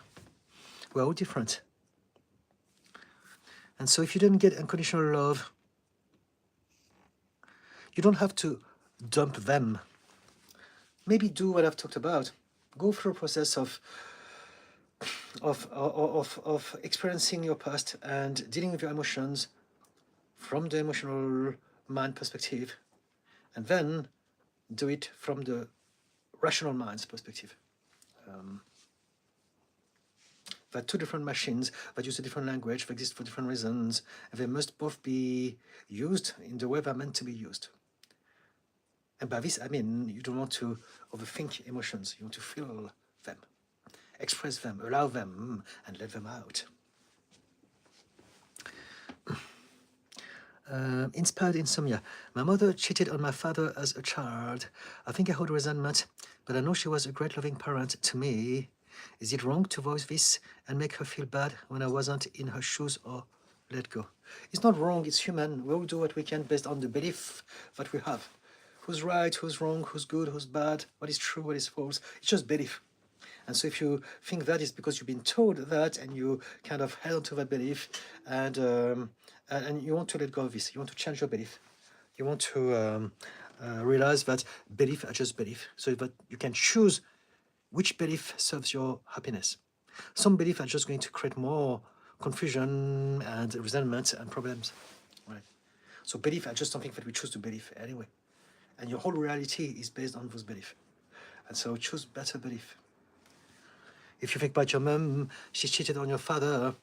S1: We're all different. And so if you didn't get unconditional love, you don't have to dump them. Maybe do what I've talked about. Go through a process of experiencing your past and dealing with your emotions from the emotional mind perspective, and then do it from the rational mind's perspective. There are two different machines that use a different language, that exist for different reasons, and they must both be used in the way they're meant to be used. And by this, I mean, you don't want to overthink emotions. You want to feel them, express them, allow them, and let them out. Inspired insomnia. My mother cheated on my father as a child. I think I hold resentment, but I know she was a great loving parent to me. Is it wrong to voice this and make her feel bad when I wasn't in her shoes or let go? It's not wrong, it's human. We all do what we can based on the belief that we have. Who's right, who's wrong, who's good, who's bad, what is true, what is false. It's just belief. And so if you think that is because you've been told that and you kind of held to that belief and you want to let go of this, you want to change your belief. You want to realize that belief are just belief, so that you can choose which belief serves your happiness. Some beliefs are just going to create more confusion and resentment and problems, right? So belief are just something that we choose to believe anyway. And your whole reality is based on those beliefs. And so choose better belief. If you think about your mom, she cheated on your father,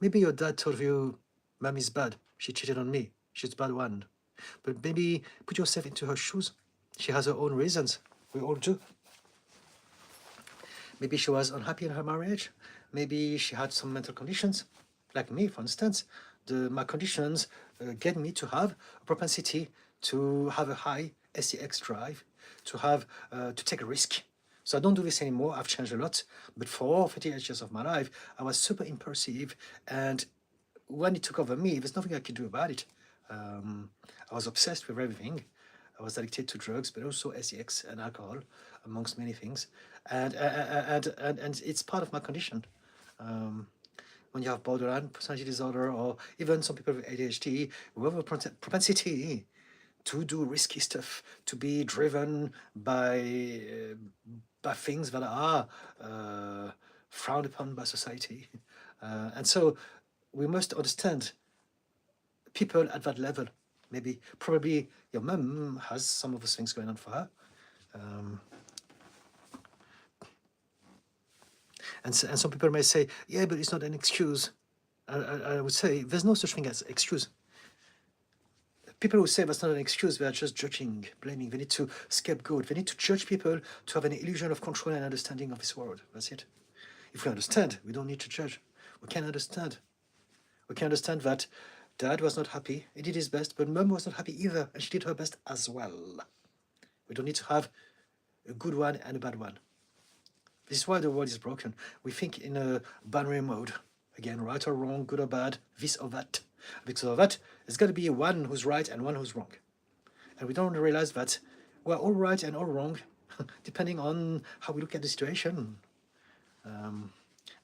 S1: maybe your dad told you, mom is bad, she cheated on me, she's a bad one. But maybe put yourself into her shoes. She has her own reasons. We all do. Maybe she was unhappy in her marriage. Maybe she had some mental conditions, like me, for instance. My conditions get me to have a propensity to have a high SEX drive, to take a risk. So I don't do this anymore. I've changed a lot. But for 38 years of my life, I was super impulsive. And when it took over me, there's nothing I could do about it. I was obsessed with everything. I was addicted to drugs, but also sex and alcohol, amongst many things. And it's part of my condition. When you have borderline personality disorder, or even some people with ADHD, we have a propensity to do risky stuff, to be driven by things that are frowned upon by society. And so we must understand people at that level. Maybe, probably your mum has some of those things going on for her. And some people may say, yeah, but it's not an excuse. I would say there's no such thing as excuse. People who say that's not an excuse, they are just judging, blaming. They need to scapegoat. They need to judge people to have an illusion of control and understanding of this world. That's it. If we understand, we don't need to judge. We can understand. We can understand that dad was not happy. He did his best, but mum was not happy either, and she did her best as well. We don't need to have a good one and a bad one. This is why the world is broken. We think in a binary mode. Again, right or wrong, good or bad, this or that. Because of that, there's got to be one who's right and one who's wrong. And we don't realize that we're all right and all wrong, depending on how we look at the situation. And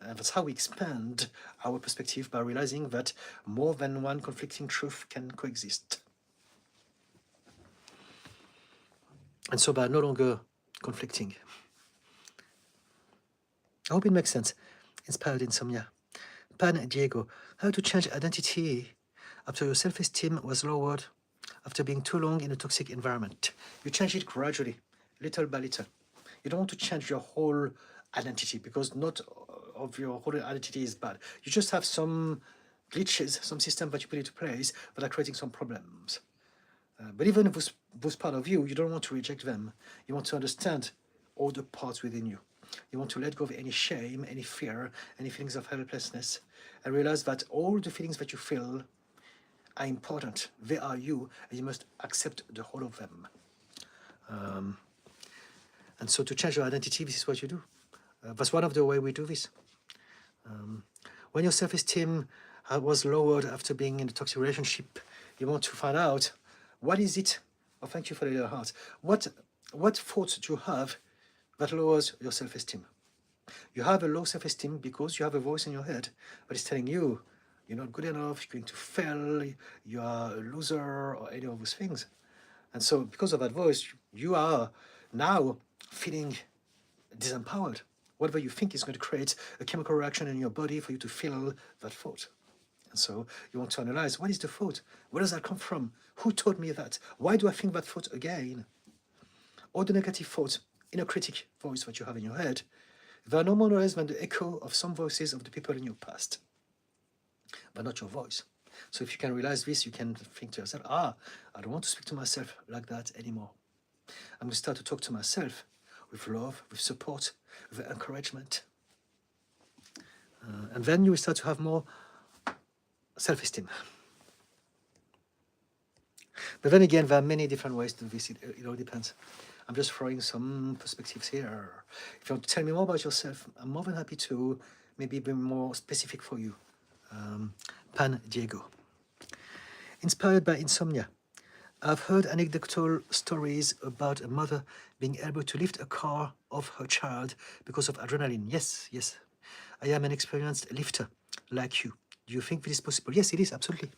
S1: that's how we expand our perspective, by realizing that more than one conflicting truth can coexist. And so by no longer conflicting. I hope it makes sense. Inspired insomnia. Pan Diego, how to change identity after your self-esteem was lowered after being too long in a toxic environment. You change it gradually, little by little. You don't want to change your whole identity, because not of your whole identity is bad. You just have some glitches, some system that you put into place that are creating some problems. But even if those part of you, you don't want to reject them. You want to understand all the parts within you. You want to let go of any shame, any fear, any feelings of helplessness, and realize that all the feelings that you feel are important. They are you, and you must accept the whole of them. And so to change your identity, this is what you do. That's one of the ways we do this. When your self-esteem was lowered after being in a toxic relationship, you want to find out, what is it? Oh, thank you for the little heart. What thoughts do you have that lowers your self-esteem? You have a low self-esteem because you have a voice in your head that is telling you you're not good enough, you're going to fail, you are a loser, or any of those things. And so because of that voice, you are now feeling disempowered. Whatever you think is going to create a chemical reaction in your body for you to feel that thought. And so you want to analyze, what is the thought? Where does that come from? Who told me that? Why do I think that thought again? All the negative thoughts, inner critic voice that you have in your head, they are no more noise than the echo of some voices of the people in your past, but not your voice. So if you can realize this, you can think to yourself, I don't want to speak to myself like that anymore. I'm going to start to talk to myself with love, with support, with encouragement. And then you will start to have more self-esteem. But then again, there are many different ways to do this. It all depends. I'm just throwing some perspectives here. If you want to tell me more about yourself, I'm more than happy to maybe be more specific for you. Pan Diego. Inspired by insomnia. I've heard anecdotal stories about a mother being able to lift a car off her child because of adrenaline. Yes. I am an experienced lifter, like you. Do you think this is possible? Yes, it is, absolutely.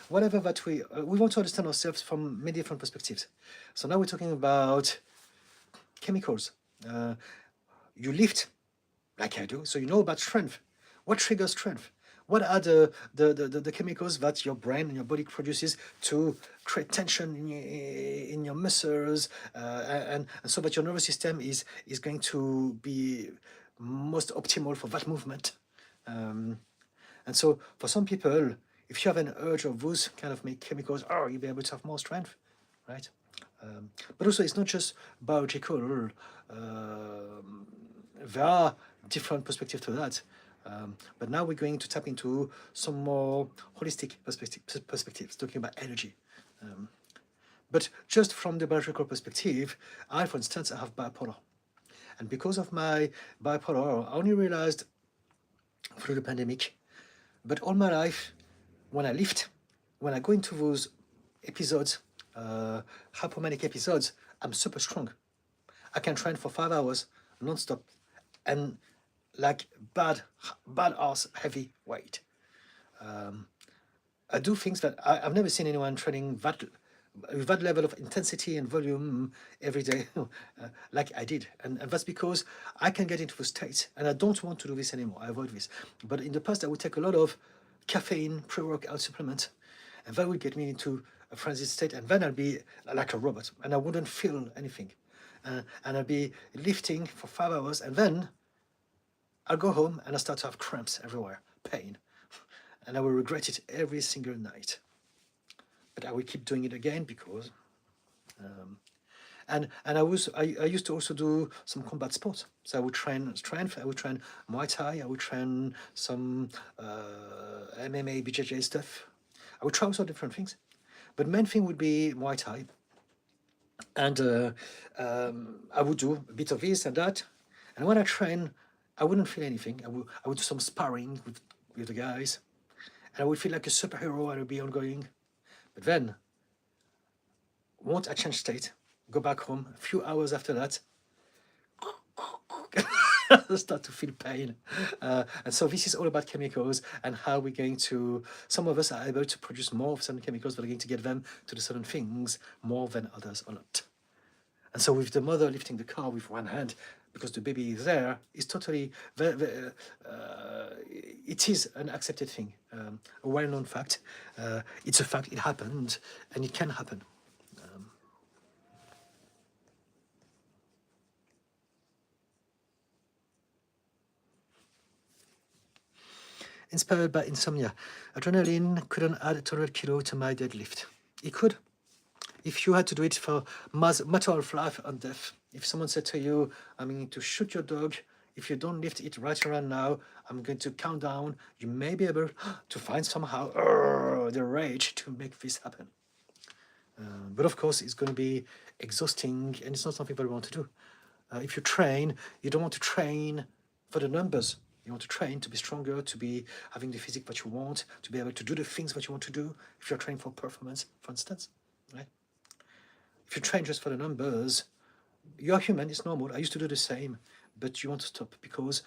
S1: Whatever that we want to understand ourselves from many different perspectives. So now we're talking about chemicals. You lift, like I do, so you know about strength. What triggers strength? What are the chemicals that your brain and your body produces to create tension in your muscles, and so that your nervous system is going to be most optimal for that movement. And so for some people, if you have an urge of those kind of chemicals, you'll be able to have more strength, right? But also it's not just biological. There are different perspectives to that. But now we're going to tap into some more holistic perspectives, talking about energy. But just from the biological perspective, for instance, I have bipolar. And because of my bipolar, I only realized through the pandemic, but all my life, when I lift, when I go into those episodes, hypomanic episodes, I'm super strong. I can train for 5 hours non-stop and like bad ass heavy weight. I do things that I've never seen anyone training with that level of intensity and volume every day like I did. And that's because I can get into the state, and I don't want to do this anymore. I avoid this. But in the past, I would take a lot of caffeine, pre-workout supplement, and that would get me into a frenzied state, and then I'd be like a robot, and I wouldn't feel anything. And I'd be lifting for 5 hours, and then I'll go home and I start to have cramps everywhere, pain. And I will regret it every single night. But I will keep doing it again because, and I used to also do some combat sports. So I would train strength, I would train Muay Thai, I would train some MMA, BJJ stuff. I would try also different things. But main thing would be Muay Thai. And I would do a bit of this and that. And when I train, I wouldn't feel anything. I would do some sparring with the guys. And I would feel like a superhero, and it would be ongoing. But then, once I change state, go back home, a few hours after that, I start to feel pain. And so this is all about chemicals and how we're going to, some of us are able to produce more of certain chemicals, but we're going to get them to do certain things more than others or not. And so with the mother lifting the car with one hand, because the baby is there, is totally, it is an accepted thing, a well-known fact. It's a fact, it happened, and it can happen. Inspired by insomnia, adrenaline couldn't add 200 kilo to my deadlift. It could. If you had to do it for matter of life and death, if someone said to you, I'm going to shoot your dog, if you don't lift it right around now, I'm going to count down, you may be able to find somehow the rage to make this happen. But of course, it's going to be exhausting, and it's not something that we want to do. If you train, you don't want to train for the numbers. You want to train to be stronger, to be having the physique that you want, to be able to do the things that you want to do. If you're training for performance, for instance, right? If you train just for the numbers, you're human, it's normal. I used to do the same, but you want to stop because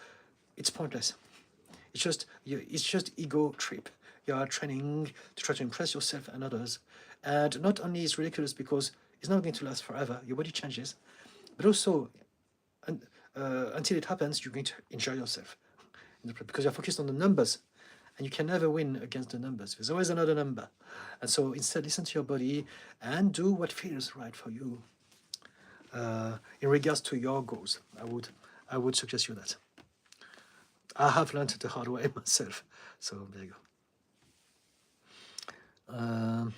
S1: it's pointless. It's just ego trip. You are training to try to impress yourself and others. And not only is it ridiculous because it's not going to last forever, your body changes, but also until it happens, you're going to enjoy yourself because you're focused on the numbers. And you can never win against the numbers. There's always another number. And so instead, listen to your body and do what feels right for you. In regards to your goals, I would suggest you that. I have learned it the hard way myself. So there you go.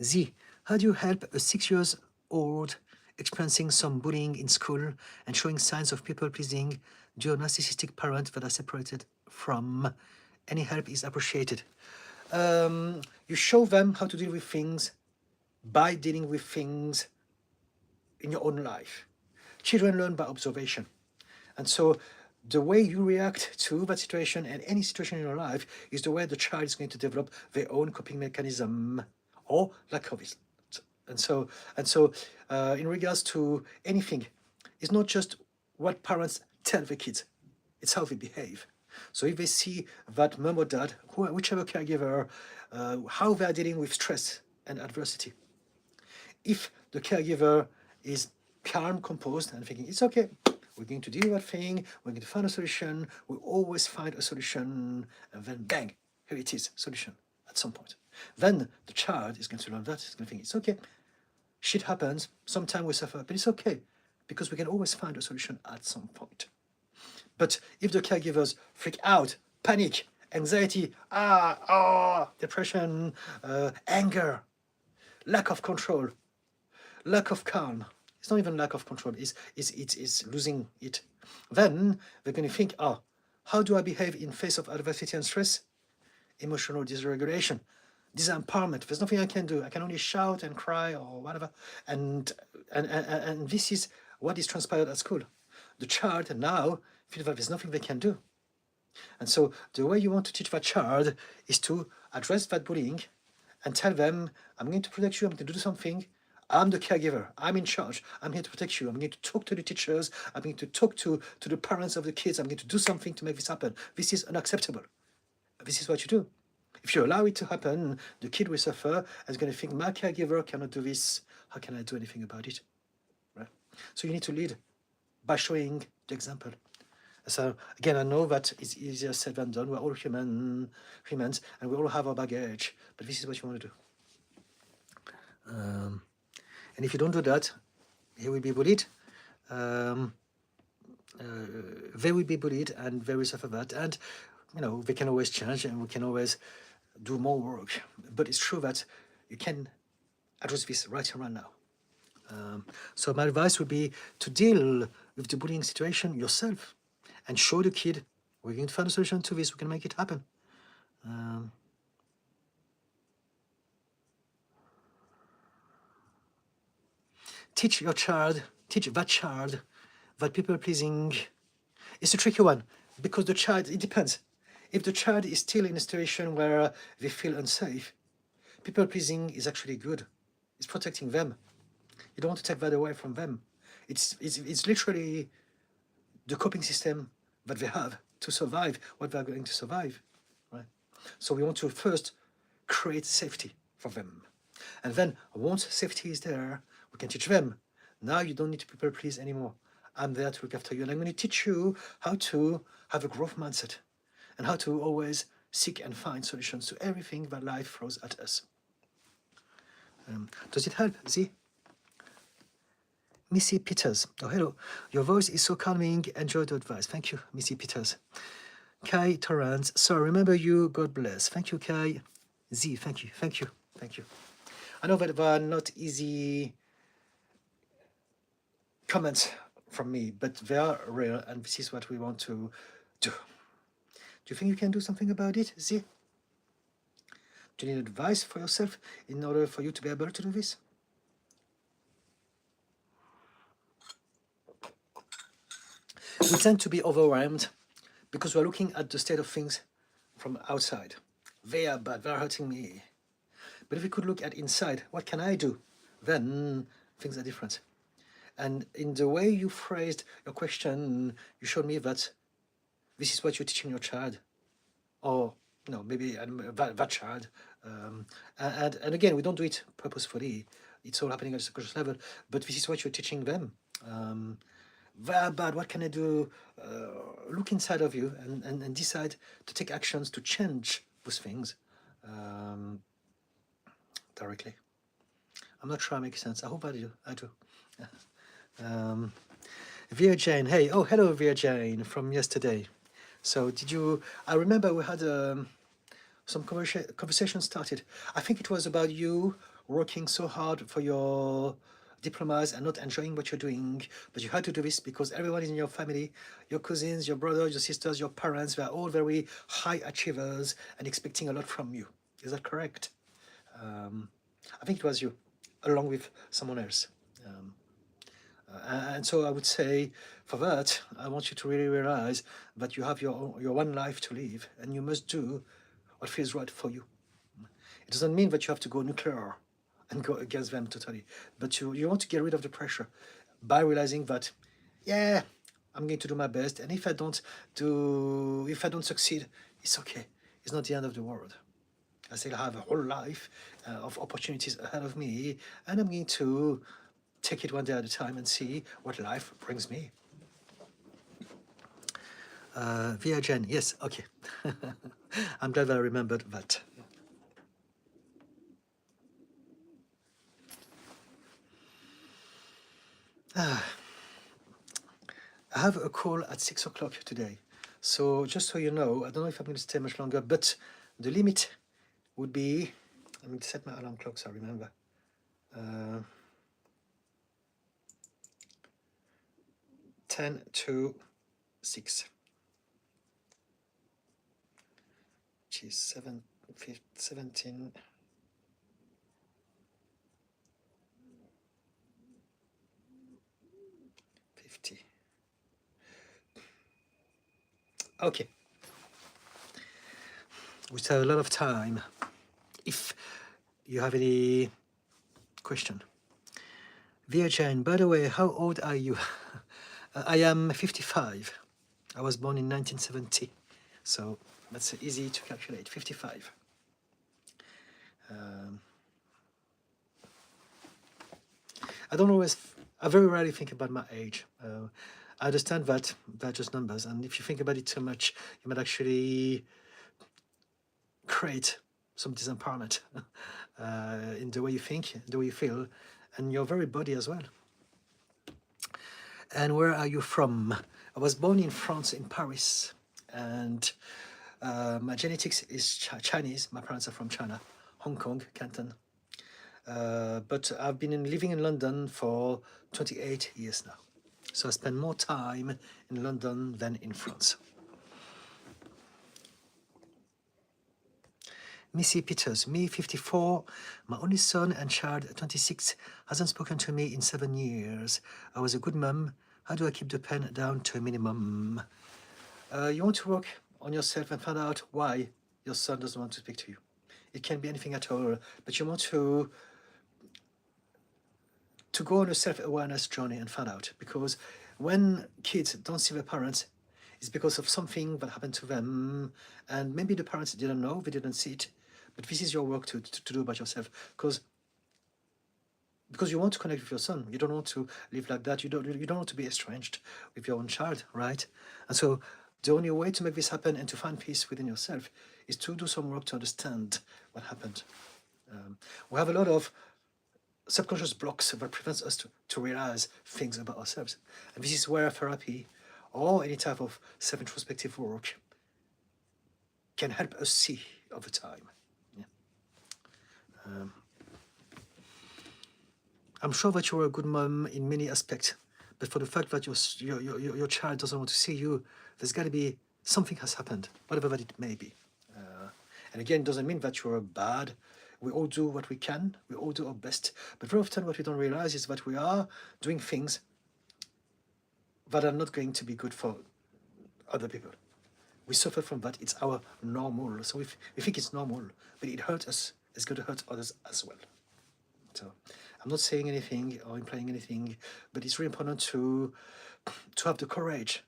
S1: Z, how do you help a 6-year-old experiencing some bullying in school and showing signs of people pleasing due to a narcissistic parent that are separated from? Any help is appreciated. You show them how to deal with things by dealing with things in your own life. Children learn by observation. And so the way you react to that situation and any situation in your life is the way the child is going to develop their own coping mechanism or lack of it. And so in regards to anything, it's not just what parents tell the kids, it's how they behave. So if they see that mom or dad, whichever caregiver, how they are dealing with stress and adversity. If the caregiver is calm, composed, and thinking, it's okay, we're going to deal with that thing, we're going to find a solution, we always find a solution, and then bang, here it is, solution, at some point. Then the child is going to learn that, he's going to think, it's okay, shit happens, sometimes we suffer, but it's okay, because we can always find a solution at some point. But if the caregivers freak out, panic, anxiety, depression, anger, lack of control, lack of calm, it's not even lack of control, it's losing it. Then they're going to think, how do I behave in face of adversity and stress? Emotional dysregulation, disempowerment. There's nothing I can do. I can only shout and cry or whatever. And this is what is transpired at school. The child now feels that there's nothing they can do. And so the way you want to teach that child is to address that bullying and tell them, I'm going to protect you, I'm going to do something. I'm the caregiver, I'm in charge, I'm here to protect you, I'm going to talk to the teachers, I'm going to talk to the parents of the kids, I'm going to do something to make this happen. This is unacceptable. This is what you do. If you allow it to happen, the kid will suffer and is going to think, my caregiver cannot do this, how can I do anything about it? Right? So you need to lead by showing the example. So again, I know that it's easier said than done. We're all humans, and we all have our baggage, but this is what you want to do. And if you don't do that, he will be bullied. They will be bullied, and they will suffer that. And they can always change, and we can always do more work. But it's true that you can address this right around now. So my advice would be to deal with the bullying situation yourself and show the kid, we're going to find a solution to this, we can make it happen. Teach that child that people-pleasing is a tricky one, because the child, it depends. If the child is still in a situation where they feel unsafe, people-pleasing is actually good. It's protecting them. You don't want to take that away from them. It's literally the coping system that they have to survive what they're going to survive, right? So we want to first create safety for them. And then once safety is there, we can teach them. Now you don't need to people please anymore. I'm there to look after you. And I'm going to teach you how to have a growth mindset and how to always seek and find solutions to everything that life throws at us. Does it help, Z? Missy Peters. Oh, hello. Your voice is so calming. Enjoy the advice. Thank you, Missy Peters. Kai Torrance. So remember you. God bless. Thank you, Kai. Z, thank you. Thank you. Thank you. I know that they are not easy comments from me, but they are real, and this is what we want to do. Do you think you can do something about it, Z? Do you need advice for yourself in order for you to be able to do this? We tend to be overwhelmed because we're looking at the state of things from outside. They are bad, they're hurting me. But if we could look at inside, what can I do? Then things are different. And in the way you phrased your question, you showed me that this is what you're teaching your child. Or, maybe that child. And again, we don't do it purposefully. It's all happening at a subconscious level. But this is what you're teaching them. Very bad, what can I do? Look inside of you and decide to take actions to change those things directly. I'm not sure I make sense. I hope I do. Via Jane, hey, oh, hello, Via Jane, from yesterday. So I remember we had some conversation started. I think it was about you working so hard for your diplomas and not enjoying what you're doing, but you had to do this because everyone in your family, your cousins, your brothers, your sisters, your parents, they're all very high achievers and expecting a lot from you. Is that correct? I think it was you, along with someone else. And so I would say, for that, I want you to really realize that you have your one life to live, and you must do what feels right for you. It doesn't mean that you have to go nuclear and go against them totally, but you want to get rid of the pressure by realizing that, yeah, I'm going to do my best, and if I don't succeed, it's okay. It's not the end of the world. I still have a whole life of opportunities ahead of me, and I'm going to take it one day at a time and see what life brings me. Via Jen, yes, okay. I'm glad that I remembered that. I have a call at 6 o'clock today. So just so you know, I don't know if I'm going to stay much longer, but the limit would be, I'm going to set my alarm clock so I remember. 10 to 6. Which is 17. Okay. We still have a lot of time. If you have any question? Dear Jane, by the way, how old are you? I am 55. I was born in 1970, so that's easy to calculate, 55. I very rarely think about my age. I understand that they're just numbers, and if you think about it too much, you might actually create some disempowerment in the way you think, the way you feel, and your very body as well. And where are you from? I was born in France, in Paris, and my genetics is Chinese. My parents are from China, Hong Kong, Canton. But I've been living in London for 28 years now. So I spend more time in London than in France. Missy Peters, me 54, my only son and child 26 hasn't spoken to me in 7 years. I was a good mum. How do I keep the pen down to a minimum? You want to work on yourself and find out why your son doesn't want to speak to you. It can be anything at all, but you want to go on a self-awareness journey and find out, because when kids don't see their parents, it's because of something that happened to them, and maybe the parents didn't know, they didn't see it, but this is your work to do about yourself, because you want to connect with your son. You don't want to live like that. You don't want to be estranged with your own child, right? And so the only way to make this happen and to find peace within yourself is to do some work to understand what happened. We have a lot of subconscious blocks that prevents us to realize things about ourselves. And this is where therapy or any type of self-introspective work can help us see over time. Yeah. I'm sure that you're a good mom in many aspects, but for the fact that your child doesn't want to see you, there's got to be something has happened, whatever that it may be. And again, it doesn't mean that you're bad. We all do what we can. We all do our best. But very often what we don't realize is that we are doing things that are not going to be good for other people. We suffer from that. It's our normal. So we think it's normal, but it hurts us. It's going to hurt others as well. So I'm not saying anything or implying anything, but it's really important to have the courage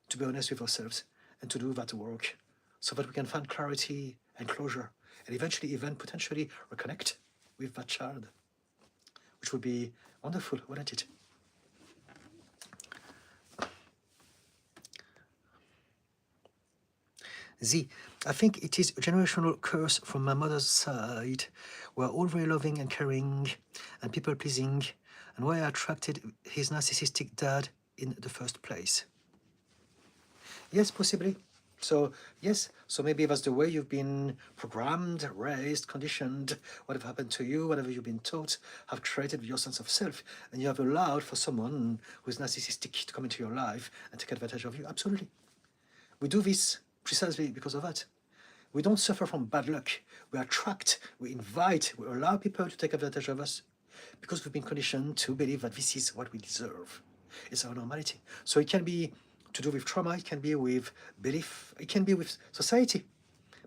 S1: to be honest with ourselves and to do that work so that we can find clarity and closure, and eventually even potentially reconnect with that child, which would be wonderful, wouldn't it? Z, I think it is a generational curse from my mother's side. We're all very loving and caring and people-pleasing, and why I attracted his narcissistic dad in the first place. Yes, possibly. So, yes, so maybe that's the way you've been programmed, raised, conditioned, whatever happened to you, whatever you've been taught, have created your sense of self, and you have allowed for someone who's narcissistic to come into your life and take advantage of you. Absolutely. We do this precisely because of that. We don't suffer from bad luck. We attract, we invite, we allow people to take advantage of us because we've been conditioned to believe that this is what we deserve. It's our normality. So it can be to do with trauma, it can be with belief, it can be with society.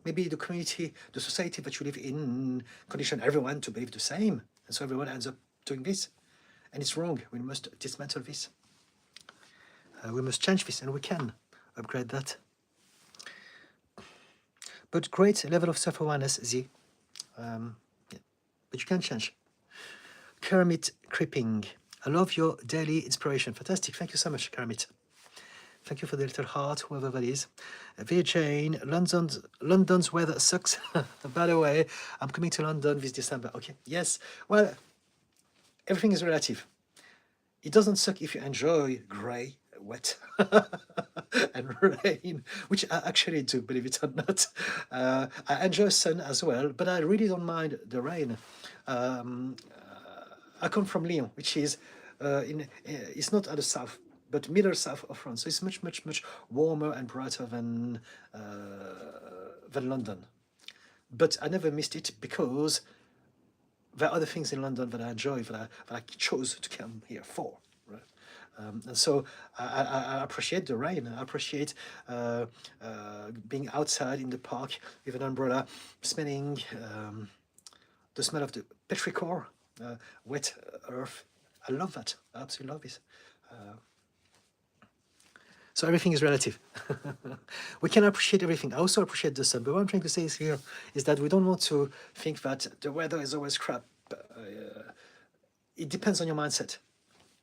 S1: Maybe the community, the society that you live in condition everyone to believe the same. And so everyone ends up doing this. And it's wrong. We must dismantle this. We must change this, and we can upgrade that. But great level of self-awareness, Z. Yeah. But you can change. Kermit Creeping. I love your daily inspiration. Fantastic. Thank you so much, Kermit. Thank you for the little heart, whoever that is. Via Jane, London's weather sucks. By the way, I'm coming to London this December. Okay, yes. Well, everything is relative. It doesn't suck if you enjoy grey, wet, and rain, which I actually do, believe it or not. I enjoy sun as well, but I really don't mind the rain. I come from Lyon, which is it's not at the south, but middle south of France. So it's much, much, much warmer and brighter than London. But I never missed it because there are other things in London that I enjoy, that I chose to come here for. Right? And so I appreciate the rain. I appreciate being outside in the park with an umbrella, smelling the smell of the petrichor, wet earth. I love that. I absolutely love this. So everything is relative. We can appreciate everything. I also appreciate the sun. But what I'm trying to say here is that we don't want to think that the weather is always crap. It depends on your mindset.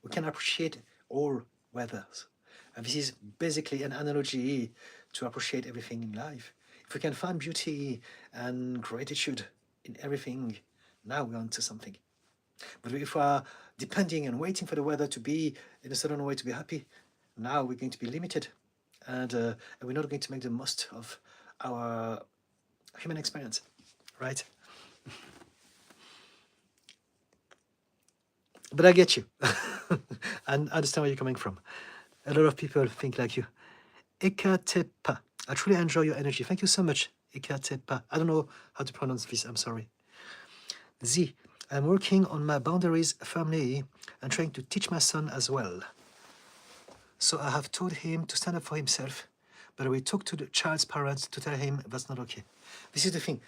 S1: We can appreciate all weathers. And this is basically an analogy to appreciate everything in life. If we can find beauty and gratitude in everything, now we're onto something. But if we are depending and waiting for the weather to be in a certain way to be happy, now we're going to be limited, and we're not going to make the most of our human experience, right? But I get you, and I understand where you're coming from. A lot of people think like you. Ekatepa. I truly enjoy your energy. Thank you so much, Ekatepa. I don't know how to pronounce this. I'm sorry. Z. I'm working on my boundaries firmly and trying to teach my son as well. So I have told him to stand up for himself, but we talked to the child's parents to tell him that's not okay. This is the thing.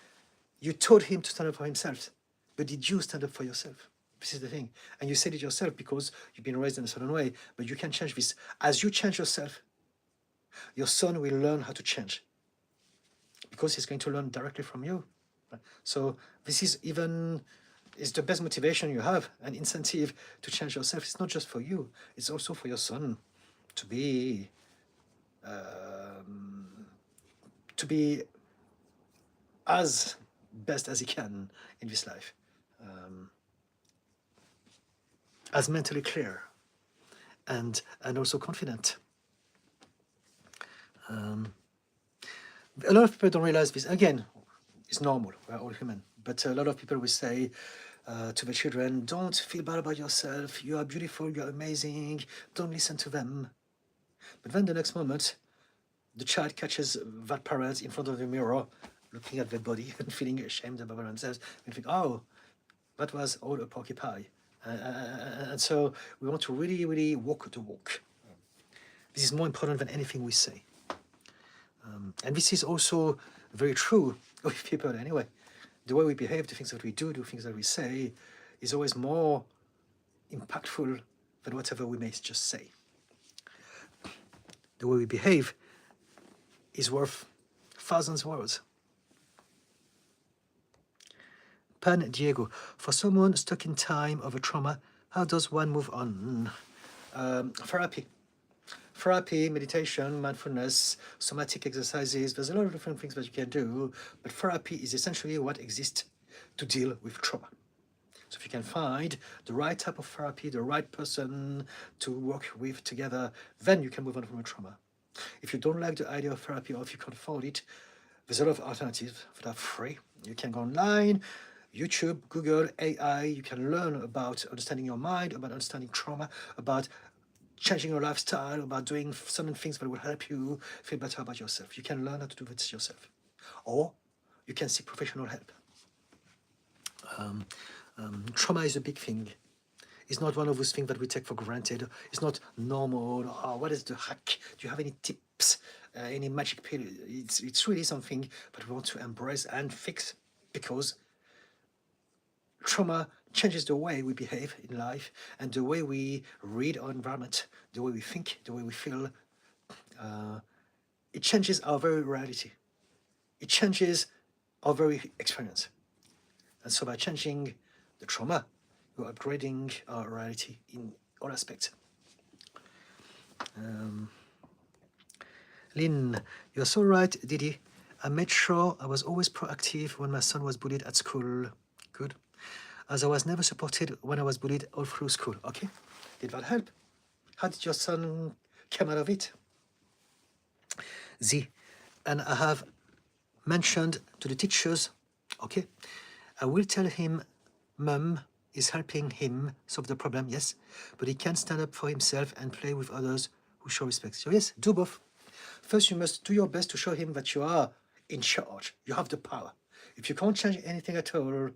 S1: You told him to stand up for himself, but did you stand up for yourself? This is the thing. And you said it yourself because you've been raised in a certain way, but you can change this. As you change yourself, your son will learn how to change because he's going to learn directly from you. So this is the best motivation you have, an incentive to change yourself. It's not just for you, it's also for your son to be as best as he can in this life, as mentally clear and also confident. A lot of people don't realize this. Again, it's normal, we're all human, but a lot of people will say to the children, don't feel bad about yourself, you are beautiful, you're amazing, don't listen to them. But then the next moment, the child catches that parent in front of the mirror, looking at their body and feeling ashamed about themselves, and think, oh, that was all a porky pie. And so we want to really, really walk the walk. This is more important than anything we say. And this is also very true with people anyway. The way we behave, the things that we do, the things that we say, is always more impactful than whatever we may just say. The way we behave is worth thousands of words. Pan Diego, for someone stuck in time of a trauma, how does one move on? Therapy, meditation, mindfulness, somatic exercises, there's a lot of different things that you can do, but therapy is essentially what exists to deal with trauma. So if you can find the right type of therapy, the right person to work with together, then you can move on from a trauma. If you don't like the idea of therapy or if you can't afford it, there's a lot of alternatives that are free. You can go online, YouTube, Google, AI, you can learn about understanding your mind, about understanding trauma, about changing your lifestyle, about doing certain things that will help you feel better about yourself. You can learn how to do this yourself. Or you can seek professional help. Trauma is a big thing. It's not one of those things that we take for granted. It's not normal. Oh, what is the hack? Do you have any tips? Any magic pill? It's really something that we want to embrace and fix, because trauma changes the way we behave in life and the way we read our environment, the way we think, the way we feel. It changes our very reality. It changes our very experience. And so by changing the trauma, we're upgrading our reality in all aspects. Lynn, you're so right, Didi. I made sure I was always proactive when my son was bullied at school. Good. As I was never supported when I was bullied all through school. Okay, did that help? How did your son come out of it? Z, and I have mentioned to the teachers, okay, I will tell him mum is helping him solve the problem, yes, but he can stand up for himself and play with others who show respect. So yes, do both. First, you must do your best to show him that you are in charge. You have the power. If you can't change anything at all,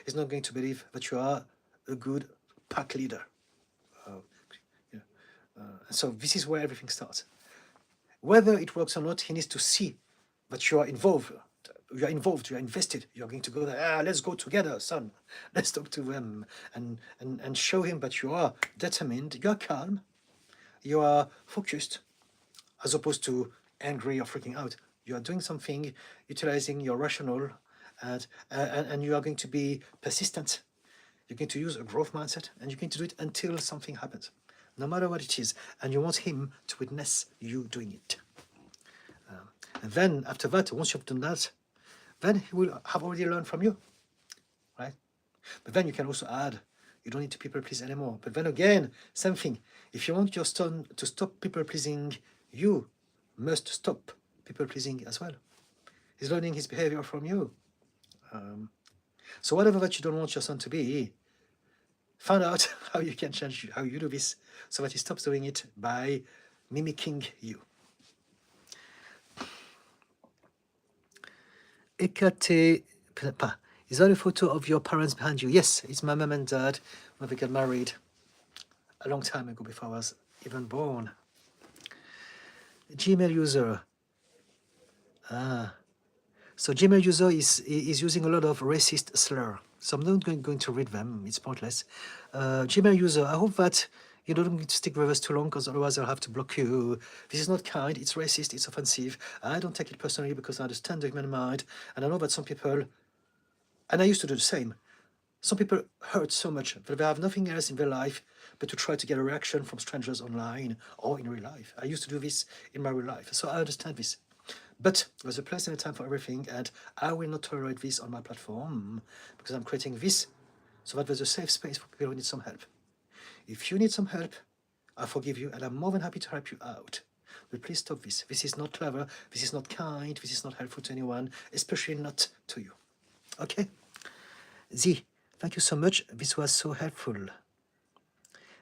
S1: he's not going to believe that you are a good pack leader. So this is where everything starts. Whether it works or not, he needs to see that you are involved you are involved, you are invested, you're going to go there, let's go together, son, let's talk to them, and show him that you are determined, you are calm, you are focused, as opposed to angry or freaking out. You are doing something, utilizing your rational, and you are going to be persistent. You're going to use a growth mindset, and you're going to do it until something happens, no matter what it is, and you want him to witness you doing it. And then after that, once you've done that, then he will have already learned from you, right? But then you can also add, you don't need to people please anymore. But then again, same thing. If you want your son to stop people pleasing, you must stop people pleasing as well. He's learning his behavior from you. So whatever that you don't want your son to be, find out how you can change how you do this so that he stops doing it by mimicking you. Ekate, is that a photo of your parents behind you? Yes, it's my mom and dad when they got married a long time ago before I was even born. Gmail user. So Gmail user is using a lot of racist slur. So I'm not going to read them. It's pointless. Gmail user, I hope that you don't need to stick with us too long, because otherwise I'll have to block you. This is not kind. It's racist. It's offensive. I don't take it personally because I understand the human mind, and I know that some people, and I used to do the same, some people hurt so much that they have nothing else in their life but to try to get a reaction from strangers online or in real life. I used to do this in my real life, so I understand this. But there's a place and a time for everything, and I will not tolerate this on my platform because I'm creating this so that there's a safe space for people who need some help. If you need some help, I forgive you, and I'm more than happy to help you out. But please stop this. This is not clever, this is not kind, this is not helpful to anyone, especially not to you. Okay? Z, thank you so much. This was so helpful.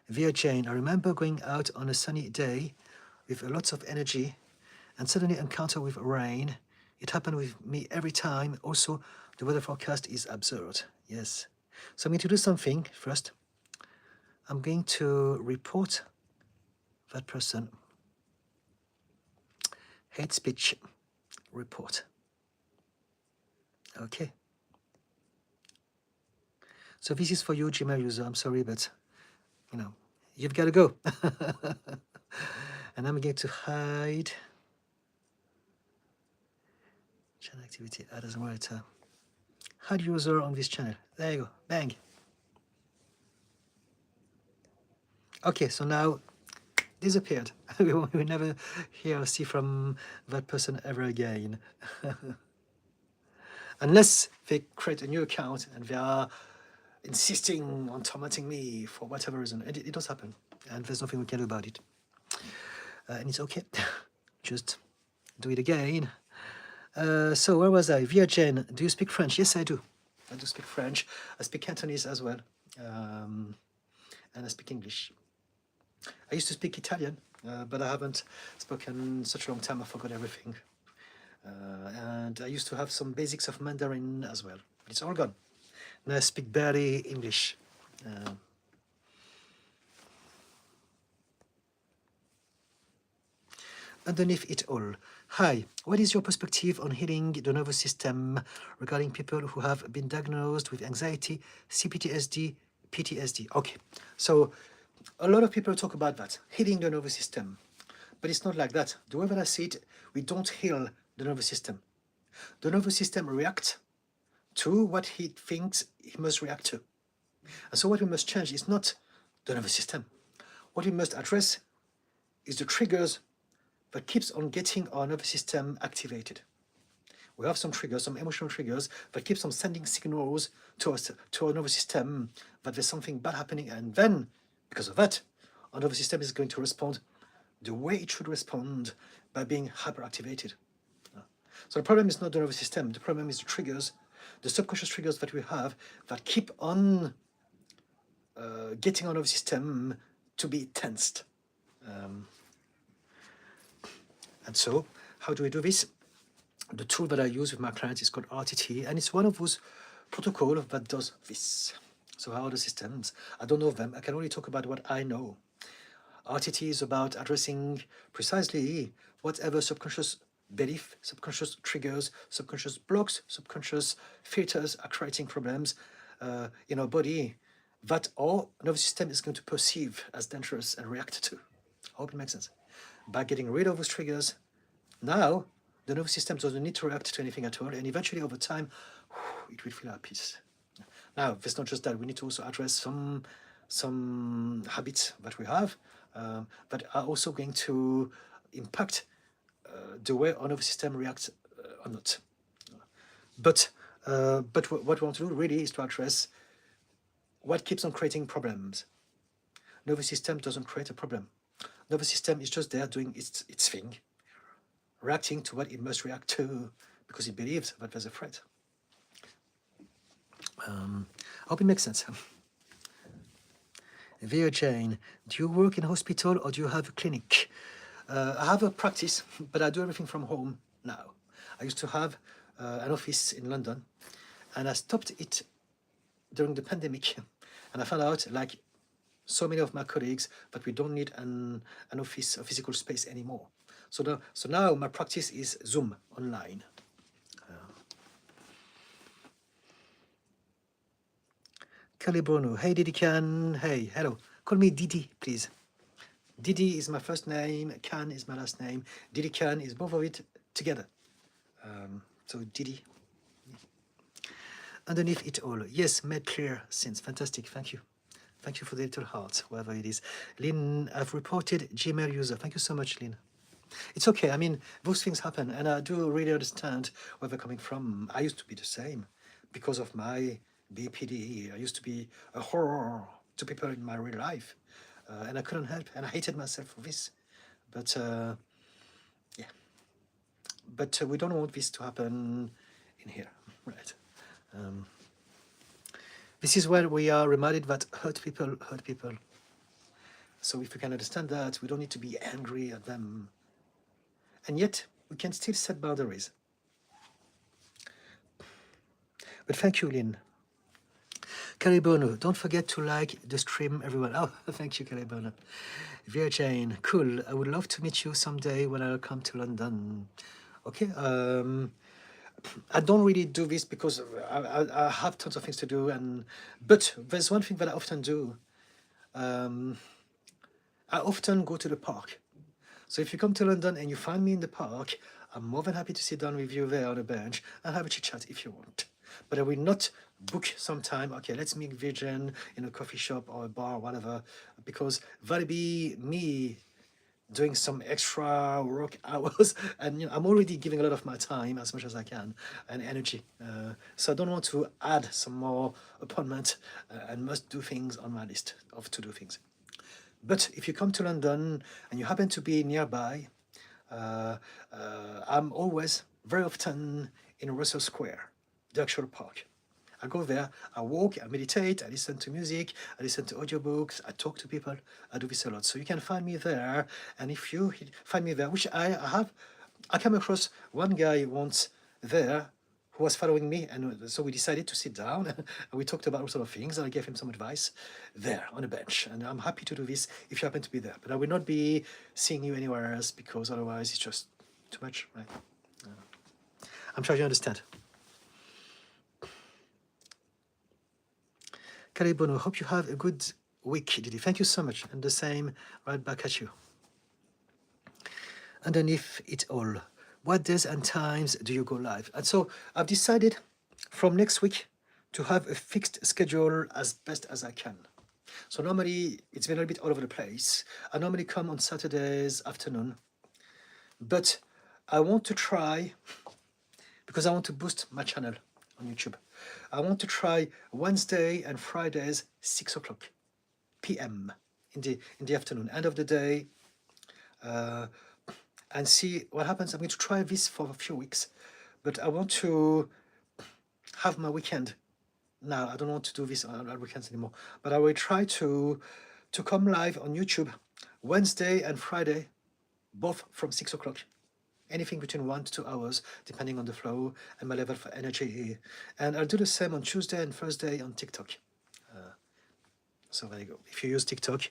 S1: Dear Jane, I remember going out on a sunny day with lots of energy and suddenly encounter with rain. It happened with me every time. Also, the weather forecast is absurd. Yes. So I'm going to do something first. I'm going to report that person. Hate speech report. Okay. So this is for you, Gmail user. I'm sorry, but you know, you've got to go. And I'm going to hide channel activity. That doesn't work. Hide user on this channel. There you go. Bang. Okay, so now disappeared. We will never hear or see from that person ever again. Unless they create a new account and they are insisting on tormenting me for whatever reason. It does happen, and there's nothing we can do about it. And it's okay. Just do it again. So where was I? Via Jen, do you speak French? Yes, I do. I do speak French. I speak Cantonese as well. And I speak English. I used to speak Italian, but I haven't spoken such a long time. I forgot everything. And I used to have some basics of Mandarin as well. But it's all gone. Now I speak barely English. Underneath it all, hi, what is your perspective on healing the nervous system regarding people who have been diagnosed with anxiety, CPTSD, PTSD? Okay, so a lot of people talk about that, healing the nervous system, but it's not like that. The way that I see it, we don't heal the nervous system. The nervous system reacts to what he thinks he must react to. And so what we must change is not the nervous system. What we must address is the triggers that keeps on getting our nervous system activated. We have some triggers, some emotional triggers that keeps on sending signals to us, to our nervous system that there's something bad happening, and then, because of that, our nervous system is going to respond the way it should respond by being hyperactivated. So the problem is not the nervous system, the problem is the triggers, the subconscious triggers that we have that keep on getting our nervous system to be tensed. And so, how do we do this? The tool that I use with my clients is called RTT, and it's one of those protocols that does this. So how are the systems? I don't know them. I can only talk about what I know. RTT is about addressing precisely whatever subconscious belief, subconscious triggers, subconscious blocks, subconscious filters are creating problems in our body that our nervous system is going to perceive as dangerous and react to. I hope it makes sense. By getting rid of those triggers, now the nervous system doesn't need to react to anything at all, and eventually over time, it will feel at peace. Now, it's not just that, we need to also address some habits that we have that are also going to impact the way our nervous system reacts or not. But what we want to do really is to address what keeps on creating problems. Nervous system doesn't create a problem. Nervous system is just there doing its thing, reacting to what it must react to because it believes that there's a threat. I hope it makes sense. Via Jane, do you work in a hospital or do you have a clinic? I have a practice, but I do everything from home now. I used to have an office in London, and I stopped it during the pandemic. And I found out, like so many of my colleagues, that we don't need an office, a physical space anymore. So now my practice is Zoom online. Kelly Bruno, hey Didi Can, hey, hello. Call me Didi, please. Didi is my first name, Can is my last name. Didi Can is both of it together. So Didi. Underneath it all, yes, made clear since. Fantastic, thank you. Thank you for the little heart, wherever it is. Lynn, I've reported Gmail user. Thank you so much, Lynn. It's okay, I mean, those things happen, and I do really understand where they're coming from. I used to be the same because of my BPD. I used to be a horror to people in my real life, and I couldn't help, and I hated myself for this. But yeah, but we don't want this to happen in here, right? This is where we are reminded that hurt people hurt people. So if we can understand that, we don't need to be angry at them. And yet, we can still set boundaries. But thank you, Lynn. Caribono, don't forget to like the stream, everyone. Oh, thank you, Caribono. Via Jane, cool. I would love to meet you someday when I'll come to London. Okay. I don't really do this because I have tons of things to do, but there's one thing that I often do. I often go to the park. So if you come to London and you find me in the park, I'm more than happy to sit down with you there on a bench and have a chit chat if you want. But I will not book some time, okay, let's meet Virgin in a coffee shop or a bar or whatever, because that'll be me doing some extra work hours, and I'm already giving a lot of my time as much as I can and energy. So I don't want to add some more appointment and must do things on my list of to-do things. But if you come to London and you happen to be nearby, I'm always, very often, in Russell Square, the actual park. I go there, I walk, I meditate, I listen to music, I listen to audiobooks, I talk to people, I do this a lot. So you can find me there, and if you find me there, which I came across one guy once there who was following me, and so we decided to sit down and we talked about all sort of things, and I gave him some advice there on a bench, and I'm happy to do this if you happen to be there. But I will not be seeing you anywhere else because otherwise it's just too much, right? I'm sure you understand. Caribono, hope you have a good week, Didi. Thank you so much, and the same right back at you. Underneath it all, what days and times do you go live? And so I've decided from next week to have a fixed schedule as best as I can. So normally it's been a little bit all over the place. I normally come on Saturdays afternoon, but I want to try, because I want to boost my channel on YouTube, I want to try Wednesday and Fridays 6 o'clock p.m. in the afternoon, end of the day, and see what happens. I'm going to try this for a few weeks, but I want to have my weekend now. I don't want to do this on weekends anymore, but I will try to come live on YouTube Wednesday and Friday, both from 6 o'clock. Anything between 1 to 2 hours, depending on the flow and my level for energy. And I'll do the same on Tuesday and Thursday on TikTok. So there you go. If you use TikTok,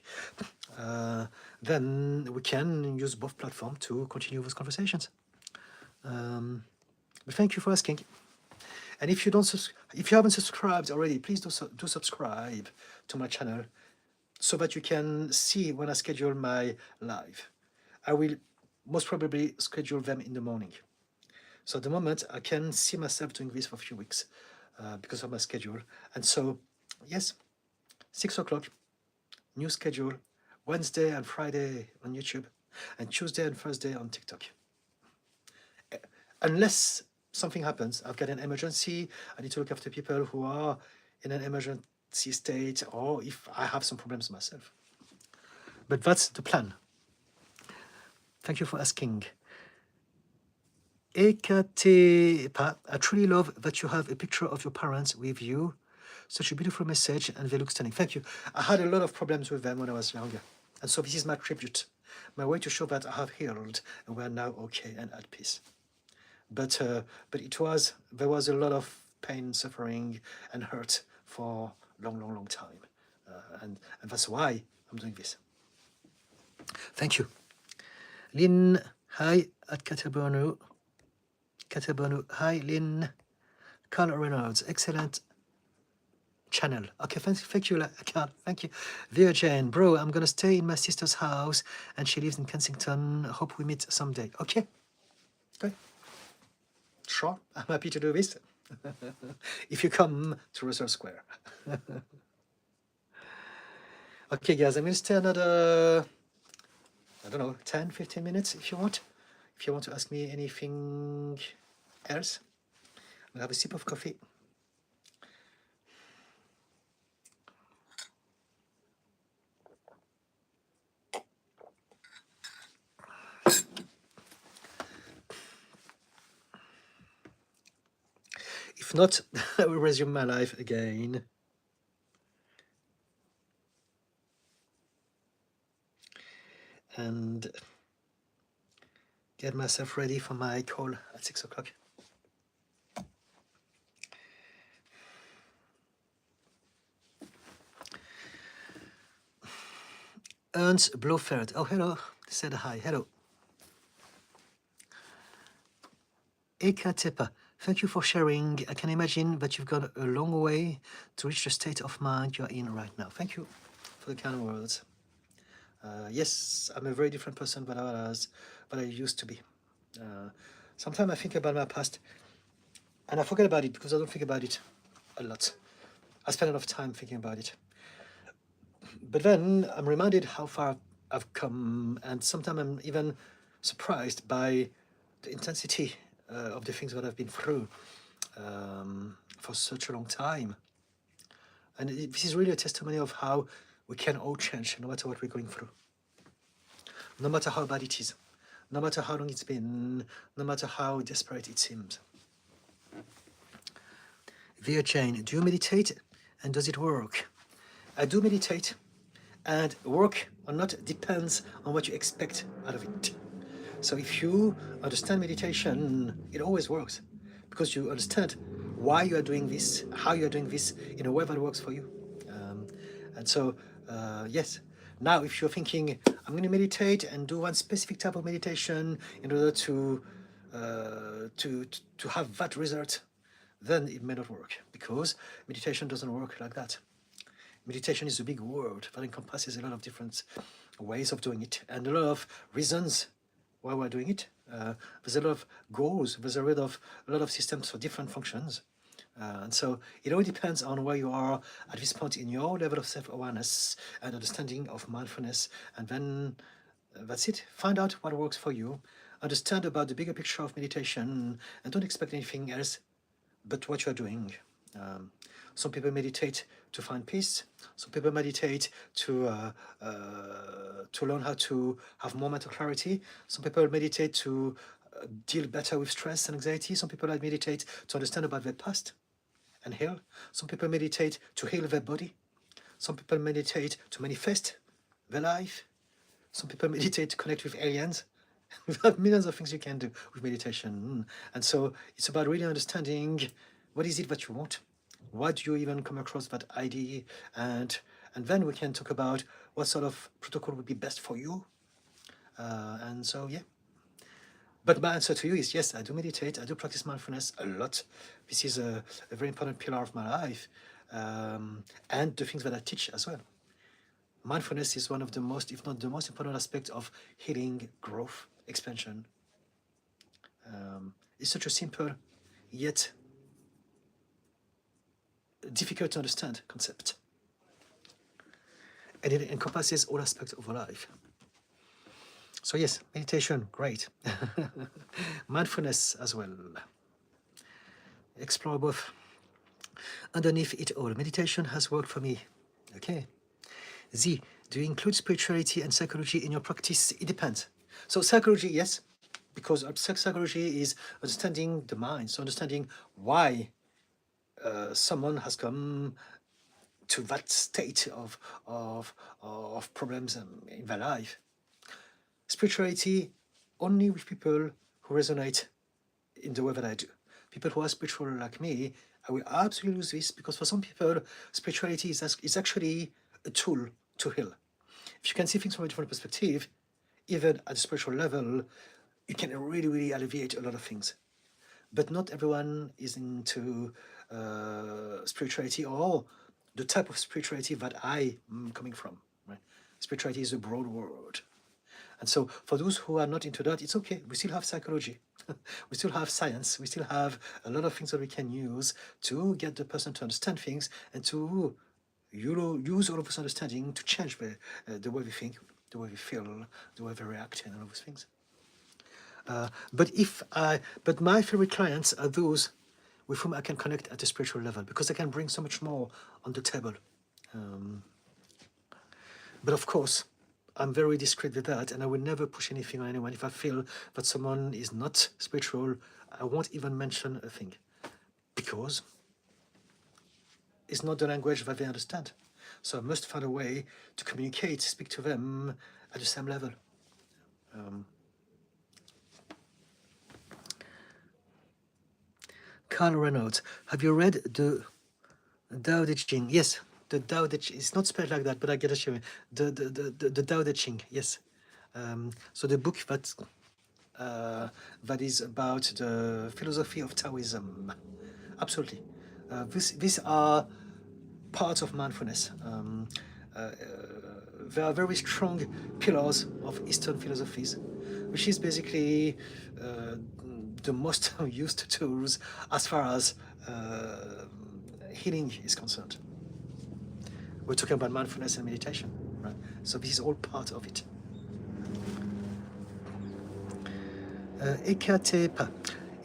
S1: then we can use both platforms to continue those conversations. But thank you for asking. And if you don't, if you haven't subscribed already, please do subscribe to my channel so that you can see when I schedule my live. I will most probably schedule them in the morning. So at the moment, I can see myself doing this for a few weeks because of my schedule. And so, yes, 6 o'clock, new schedule, Wednesday and Friday on YouTube, and Tuesday and Thursday on TikTok. Unless something happens, I've got an emergency, I need to look after people who are in an emergency state, or if I have some problems myself. But that's the plan. Thank you for asking. Ekatepa, I truly love that you have a picture of your parents with you. Such a beautiful message, and they look stunning. Thank you. I had a lot of problems with them when I was younger. And so this is my tribute, my way to show that I have healed and we're now okay and at peace. But there was a lot of pain, suffering, and hurt for a long time. And that's why I'm doing this. Thank you. Lynn, hi at Catabonu. Hi, Lynn. Carl Reynolds, excellent channel. Okay, thank you, Carl. Thank you. Dear Jane, bro, I'm gonna stay in my sister's house, and she lives in Kensington. Hope we meet someday. Okay. Good. Sure, I'm happy to do this. If you come to Russell Square. Okay, guys, I'm going to stay another, I don't know, 10, 15 minutes if you want. If you want to ask me anything else, I'll have a sip of coffee. If not, I will resume my life again. And get myself ready for my call at 6 o'clock. Ernst Blofeld. Oh, hello. Said hi. Hello. Ekatepa. Thank you for sharing. I can imagine that you've gone a long way to reach the state of mind you're in right now. Thank you for the kind words. Yes, I'm a very different person than I used to be. Sometimes I think about my past and I forget about it because I don't think about it a lot. I spend a lot of time thinking about it. But then I'm reminded how far I've come, and sometimes I'm even surprised by the intensity of the things that I've been through for such a long time. And this is really a testimony of how we can all change no matter what we're going through. No matter how bad it is, no matter how long it's been, no matter how desperate it seems. Dear Jane, do you meditate and does it work? I do meditate, and work or not depends on what you expect out of it. So if you understand meditation, it always works because you understand why you are doing this, how you are doing this in a way that works for you. And so, yes. Now, if you're thinking, I'm going to meditate and do one specific type of meditation in order to have that result, then it may not work because meditation doesn't work like that. Meditation is a big word that encompasses a lot of different ways of doing it and a lot of reasons why we're doing it. There's a lot of goals, there's a lot of systems for different functions. And so it all depends on where you are at this point in your level of self-awareness and understanding of mindfulness. And then that's it. Find out what works for you. Understand about the bigger picture of meditation and don't expect anything else but what you're doing. Some people meditate to find peace. Some people meditate to learn how to have more mental clarity. Some people meditate to deal better with stress and anxiety. Some people meditate to understand about their past and heal. Some people meditate to heal their body. Some people meditate to manifest their life. Some people meditate to connect with aliens. We have millions of things you can do with meditation. And so it's about really understanding what is it that you want. Why do you even come across that idea? And then we can talk about what sort of protocol would be best for you. And so, yeah. But my answer to you is yes, I do meditate, I do practice mindfulness a lot. This is a very important pillar of my life, and the things that I teach as well. Mindfulness is one of the most, if not the most important aspect of healing, growth, expansion. It's such a simple, yet difficult to understand concept. And it encompasses all aspects of our life. So yes, meditation, great. Mindfulness as well. Explore both. Underneath it all, meditation has worked for me. Okay. Z, do you include spirituality and psychology in your practice? It depends. So psychology, yes, because psychology is understanding the mind, so understanding why someone has come to that state of problems in their life. Spirituality only with people who resonate in the way that I do. People who are spiritual like me, I will absolutely use this because for some people, spirituality is actually a tool to heal. If you can see things from a different perspective, even at a spiritual level, you can really, really alleviate a lot of things. But not everyone is into spirituality or the type of spirituality that I am coming from. Right? Spirituality is a broad word. And so for those who are not into that, it's okay. We still have psychology. We still have science. We still have a lot of things that we can use to get the person to understand things and to use all of this understanding to change the way we think, the way we feel, the way we react, and all of those things. But my favorite clients are those with whom I can connect at a spiritual level because I can bring so much more on the table. But of course, I'm very discreet with that, and I will never push anything on anyone. If I feel that someone is not spiritual, I won't even mention a thing because it's not the language that they understand. So I must find a way to communicate, speak to them at the same level. Carl Reynolds, have you read the Tao Te Ching? Yes, the Tao Te Ching. It's not spelled like that, but I get a show. The Tao Te Ching. Yes. So the book that is about the philosophy of Taoism. Absolutely. These are parts of mindfulness. There are very strong pillars of Eastern philosophies, which is basically the most used tools as far as healing is concerned. We're talking about mindfulness and meditation, right? So this is all part of it. Ekatepa.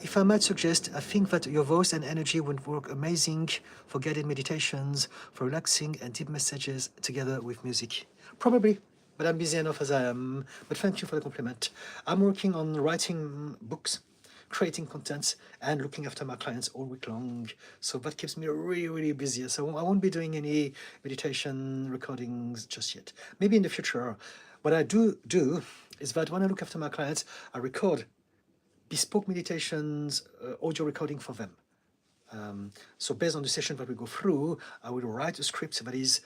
S1: If I might suggest, I think that your voice and energy would work amazing for guided meditations, for relaxing and deep messages together with music. Probably, but I'm busy enough as I am. But thank you for the compliment. I'm working on writing books, creating content, and looking after my clients all week long. So that keeps me really, really busy. So I won't be doing any meditation recordings just yet. Maybe in the future. What I do is that when I look after my clients, I record bespoke meditations, audio recording for them. So based on the session that we go through, I will write a script that is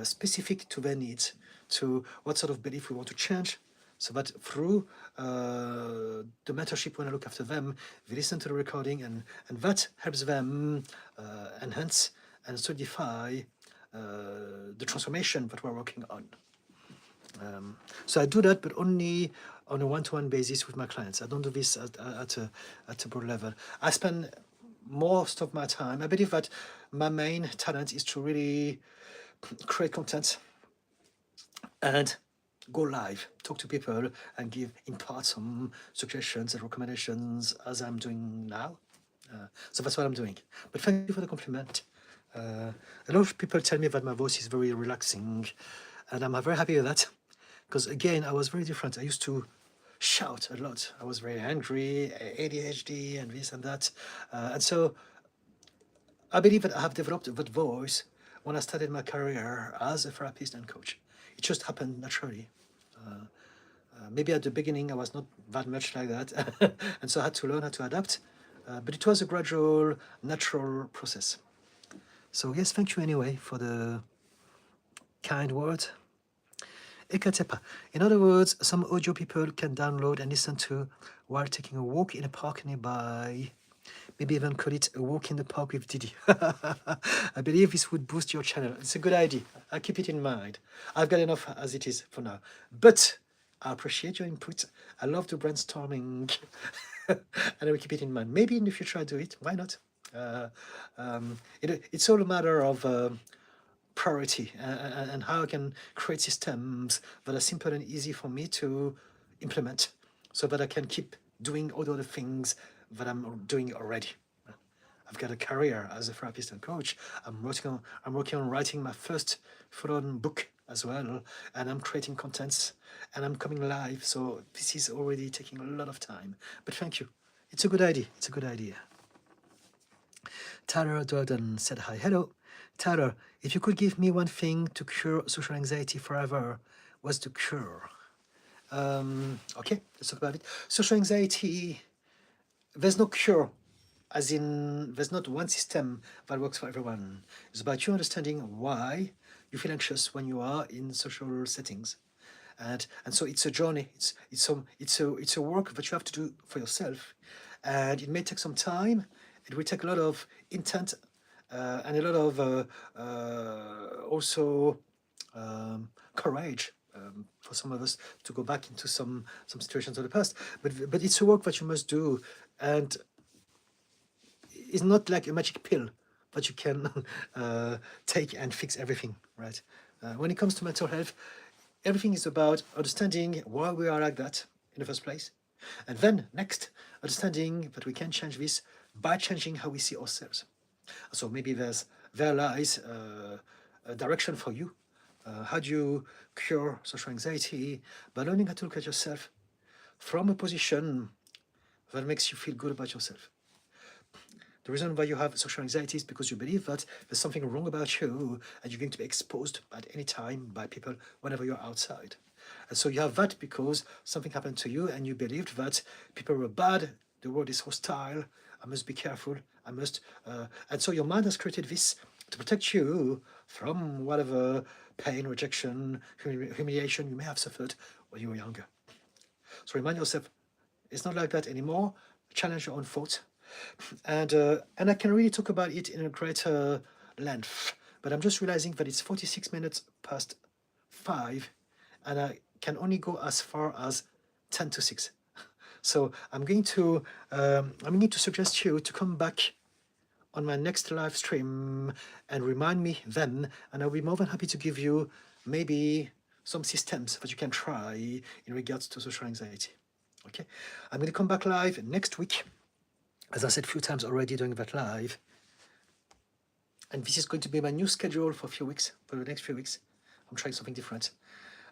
S1: specific to their needs, to what sort of belief we want to change, so that through the mentorship, when I look after them, they listen to the recording, and that helps them enhance and solidify the transformation that we're working on. So I do that, but only on a one-to-one basis with my clients. I don't do this at a broad level. I spend most of my time, I believe that my main talent is to really create content and go live, talk to people, and impart some suggestions and recommendations as I'm doing now. So that's what I'm doing. But thank you for the compliment. A lot of people tell me that my voice is very relaxing, and I'm very happy with that. Because again, I was very different. I used to shout a lot. I was very angry, ADHD, and this and that. And so I believe that I have developed that voice when I started my career as a therapist and coach. It just happened naturally. Maybe at the beginning, I was not that much like that. And so I had to learn how to adapt. But it was a gradual, natural process. So yes, thank you anyway for the kind words. Ekatepa. In other words, some audio people can download and listen to while taking a walk in a park nearby. Maybe even call it a walk in the park with Didi. I believe this would boost your channel. It's a good idea. I'll keep it in mind. I've got enough as it is for now. But I appreciate your input. I love the brainstorming. And I will keep it in mind. Maybe in the future I'll do it. Why not? It's all a matter of priority and how I can create systems that are simple and easy for me to implement so that I can keep doing all the other things that I'm doing already. I've got a career as a therapist and coach. I'm working on writing my first full-on book as well, and I'm creating contents and I'm coming live. So this is already taking a lot of time. But thank you. It's a good idea. It's a good idea. Tyler Jordan said hi. Hello. Tyler, if you could give me one thing to cure social anxiety forever, what's the cure? Okay, let's talk about it. Social anxiety, there's no cure, as in there's not one system that works for everyone. It's about you understanding why you feel anxious when you are in social settings. And so it's a journey. It's a work that you have to do for yourself, and it may take some time. It will take a lot of intent and a lot of also courage for some of us to go back into some situations of the past. But it's a work that you must do, and it's not like a magic pill that you can take and fix everything, right? When it comes to mental health, everything is about understanding why we are like that in the first place. And then next, understanding that we can change this by changing how we see ourselves. So maybe there lies a direction for you. How do you cure social anxiety? By learning how to look at yourself from a position that makes you feel good about yourself. The reason why you have social anxiety is because you believe that there's something wrong about you and you're going to be exposed at any time by people whenever you're outside. And so you have that because something happened to you and you believed that people were bad, the world is hostile, I must be careful, I must... and so your mind has created this to protect you from whatever pain, rejection, humiliation you may have suffered when you were younger. So remind yourself, it's not like that anymore. Challenge your own thoughts. And I can really talk about it in a greater length, but I'm just realizing that it's 46 minutes past 5, and I can only go as far as 10 to 6. So I'm going to suggest you to come back on my next live stream and remind me then, and I'll be more than happy to give you maybe some systems that you can try in regards to social anxiety. Okay, I'm going to come back live next week, as I said a few times already during that live. And this is going to be my new schedule for a few weeks, for the next few weeks. I'm trying something different.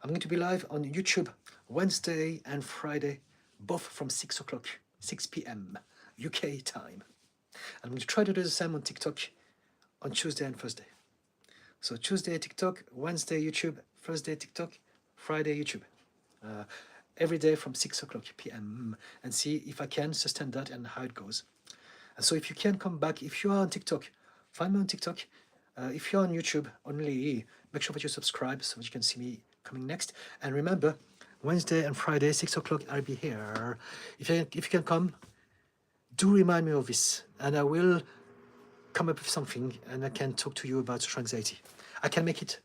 S1: I'm going to be live on YouTube Wednesday and Friday, both from 6 o'clock, 6 p.m. UK time. I'm going to try to do the same on TikTok on Tuesday and Thursday. So Tuesday TikTok, Wednesday YouTube, Thursday TikTok, Friday YouTube. Every day from 6 o'clock p.m. and see if I can sustain that and how it goes. And so if you can come back, if you are on TikTok, find me on TikTok. If you're on YouTube only, make sure that you subscribe so that you can see me coming next. And remember, Wednesday and Friday, 6 o'clock, I'll be here. If you can come, do remind me of this, and I will come up with something, and I can talk to you about social anxiety. I can make it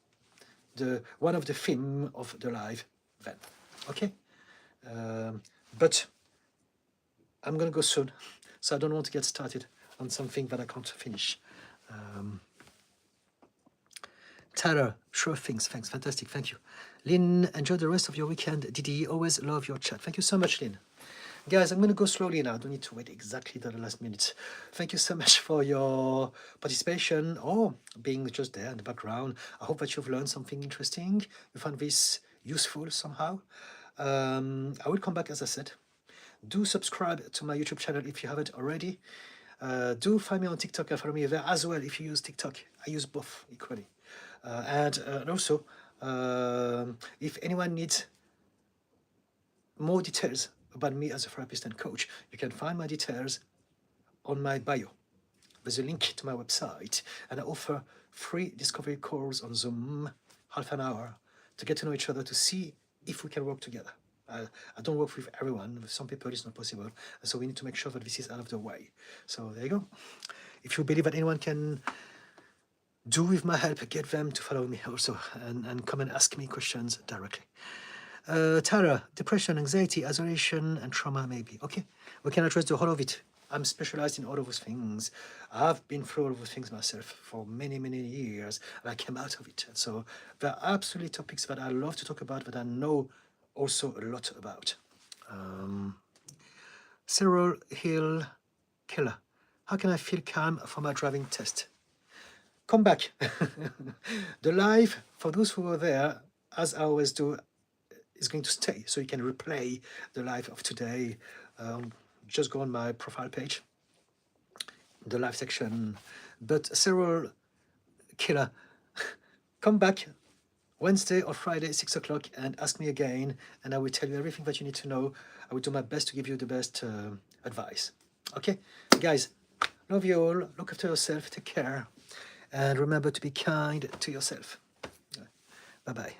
S1: one of the theme of the live then. Okay? But I'm going to go soon, so I don't want to get started on something that I can't finish. Tyler, sure things. Thanks. Fantastic. Thank you. Lynn, enjoy the rest of your weekend. Didi, always love your chat. Thank you so much, Lynn. Guys, I'm going to go slowly now. I don't need to wait exactly to the last minute. Thank you so much for your participation or being just there in the background. I hope that you've learned something interesting. You found this useful somehow. I will come back, as I said. Do subscribe to my YouTube channel if you haven't already. Do find me on TikTok and follow me there as well if you use TikTok. I use both equally. And also, if anyone needs more details about me as a therapist and coach, you can find my details on my bio. There's a link to my website, and I offer free discovery calls on Zoom, half an hour, to get to know each other, to see if we can work together. I don't work with everyone. With some people, it's not possible. So we need to make sure that this is out of the way. So there you go. If you believe that anyone can do with my help, get them to follow me also and come and ask me questions directly. Tara, depression, anxiety, isolation, and trauma, maybe. Okay, we can address the whole of it. I'm specialized in all of those things. I've been through all of those things myself for many, many years, and I came out of it. So there are absolutely topics that I love to talk about, that I know also a lot about. Cyril Hill Killer. How can I feel calm for my driving test? Come back. The live, for those who were there, as I always do, is going to stay. So you can replay the live of today. Just go on my profile page, the live section. But Cyril Killer, come back Wednesday or Friday, 6 o'clock, and ask me again, and I will tell you everything that you need to know. I will do my best to give you the best advice. Okay, guys, love you all. Look after yourself. Take care. And remember to be kind to yourself. Bye-bye.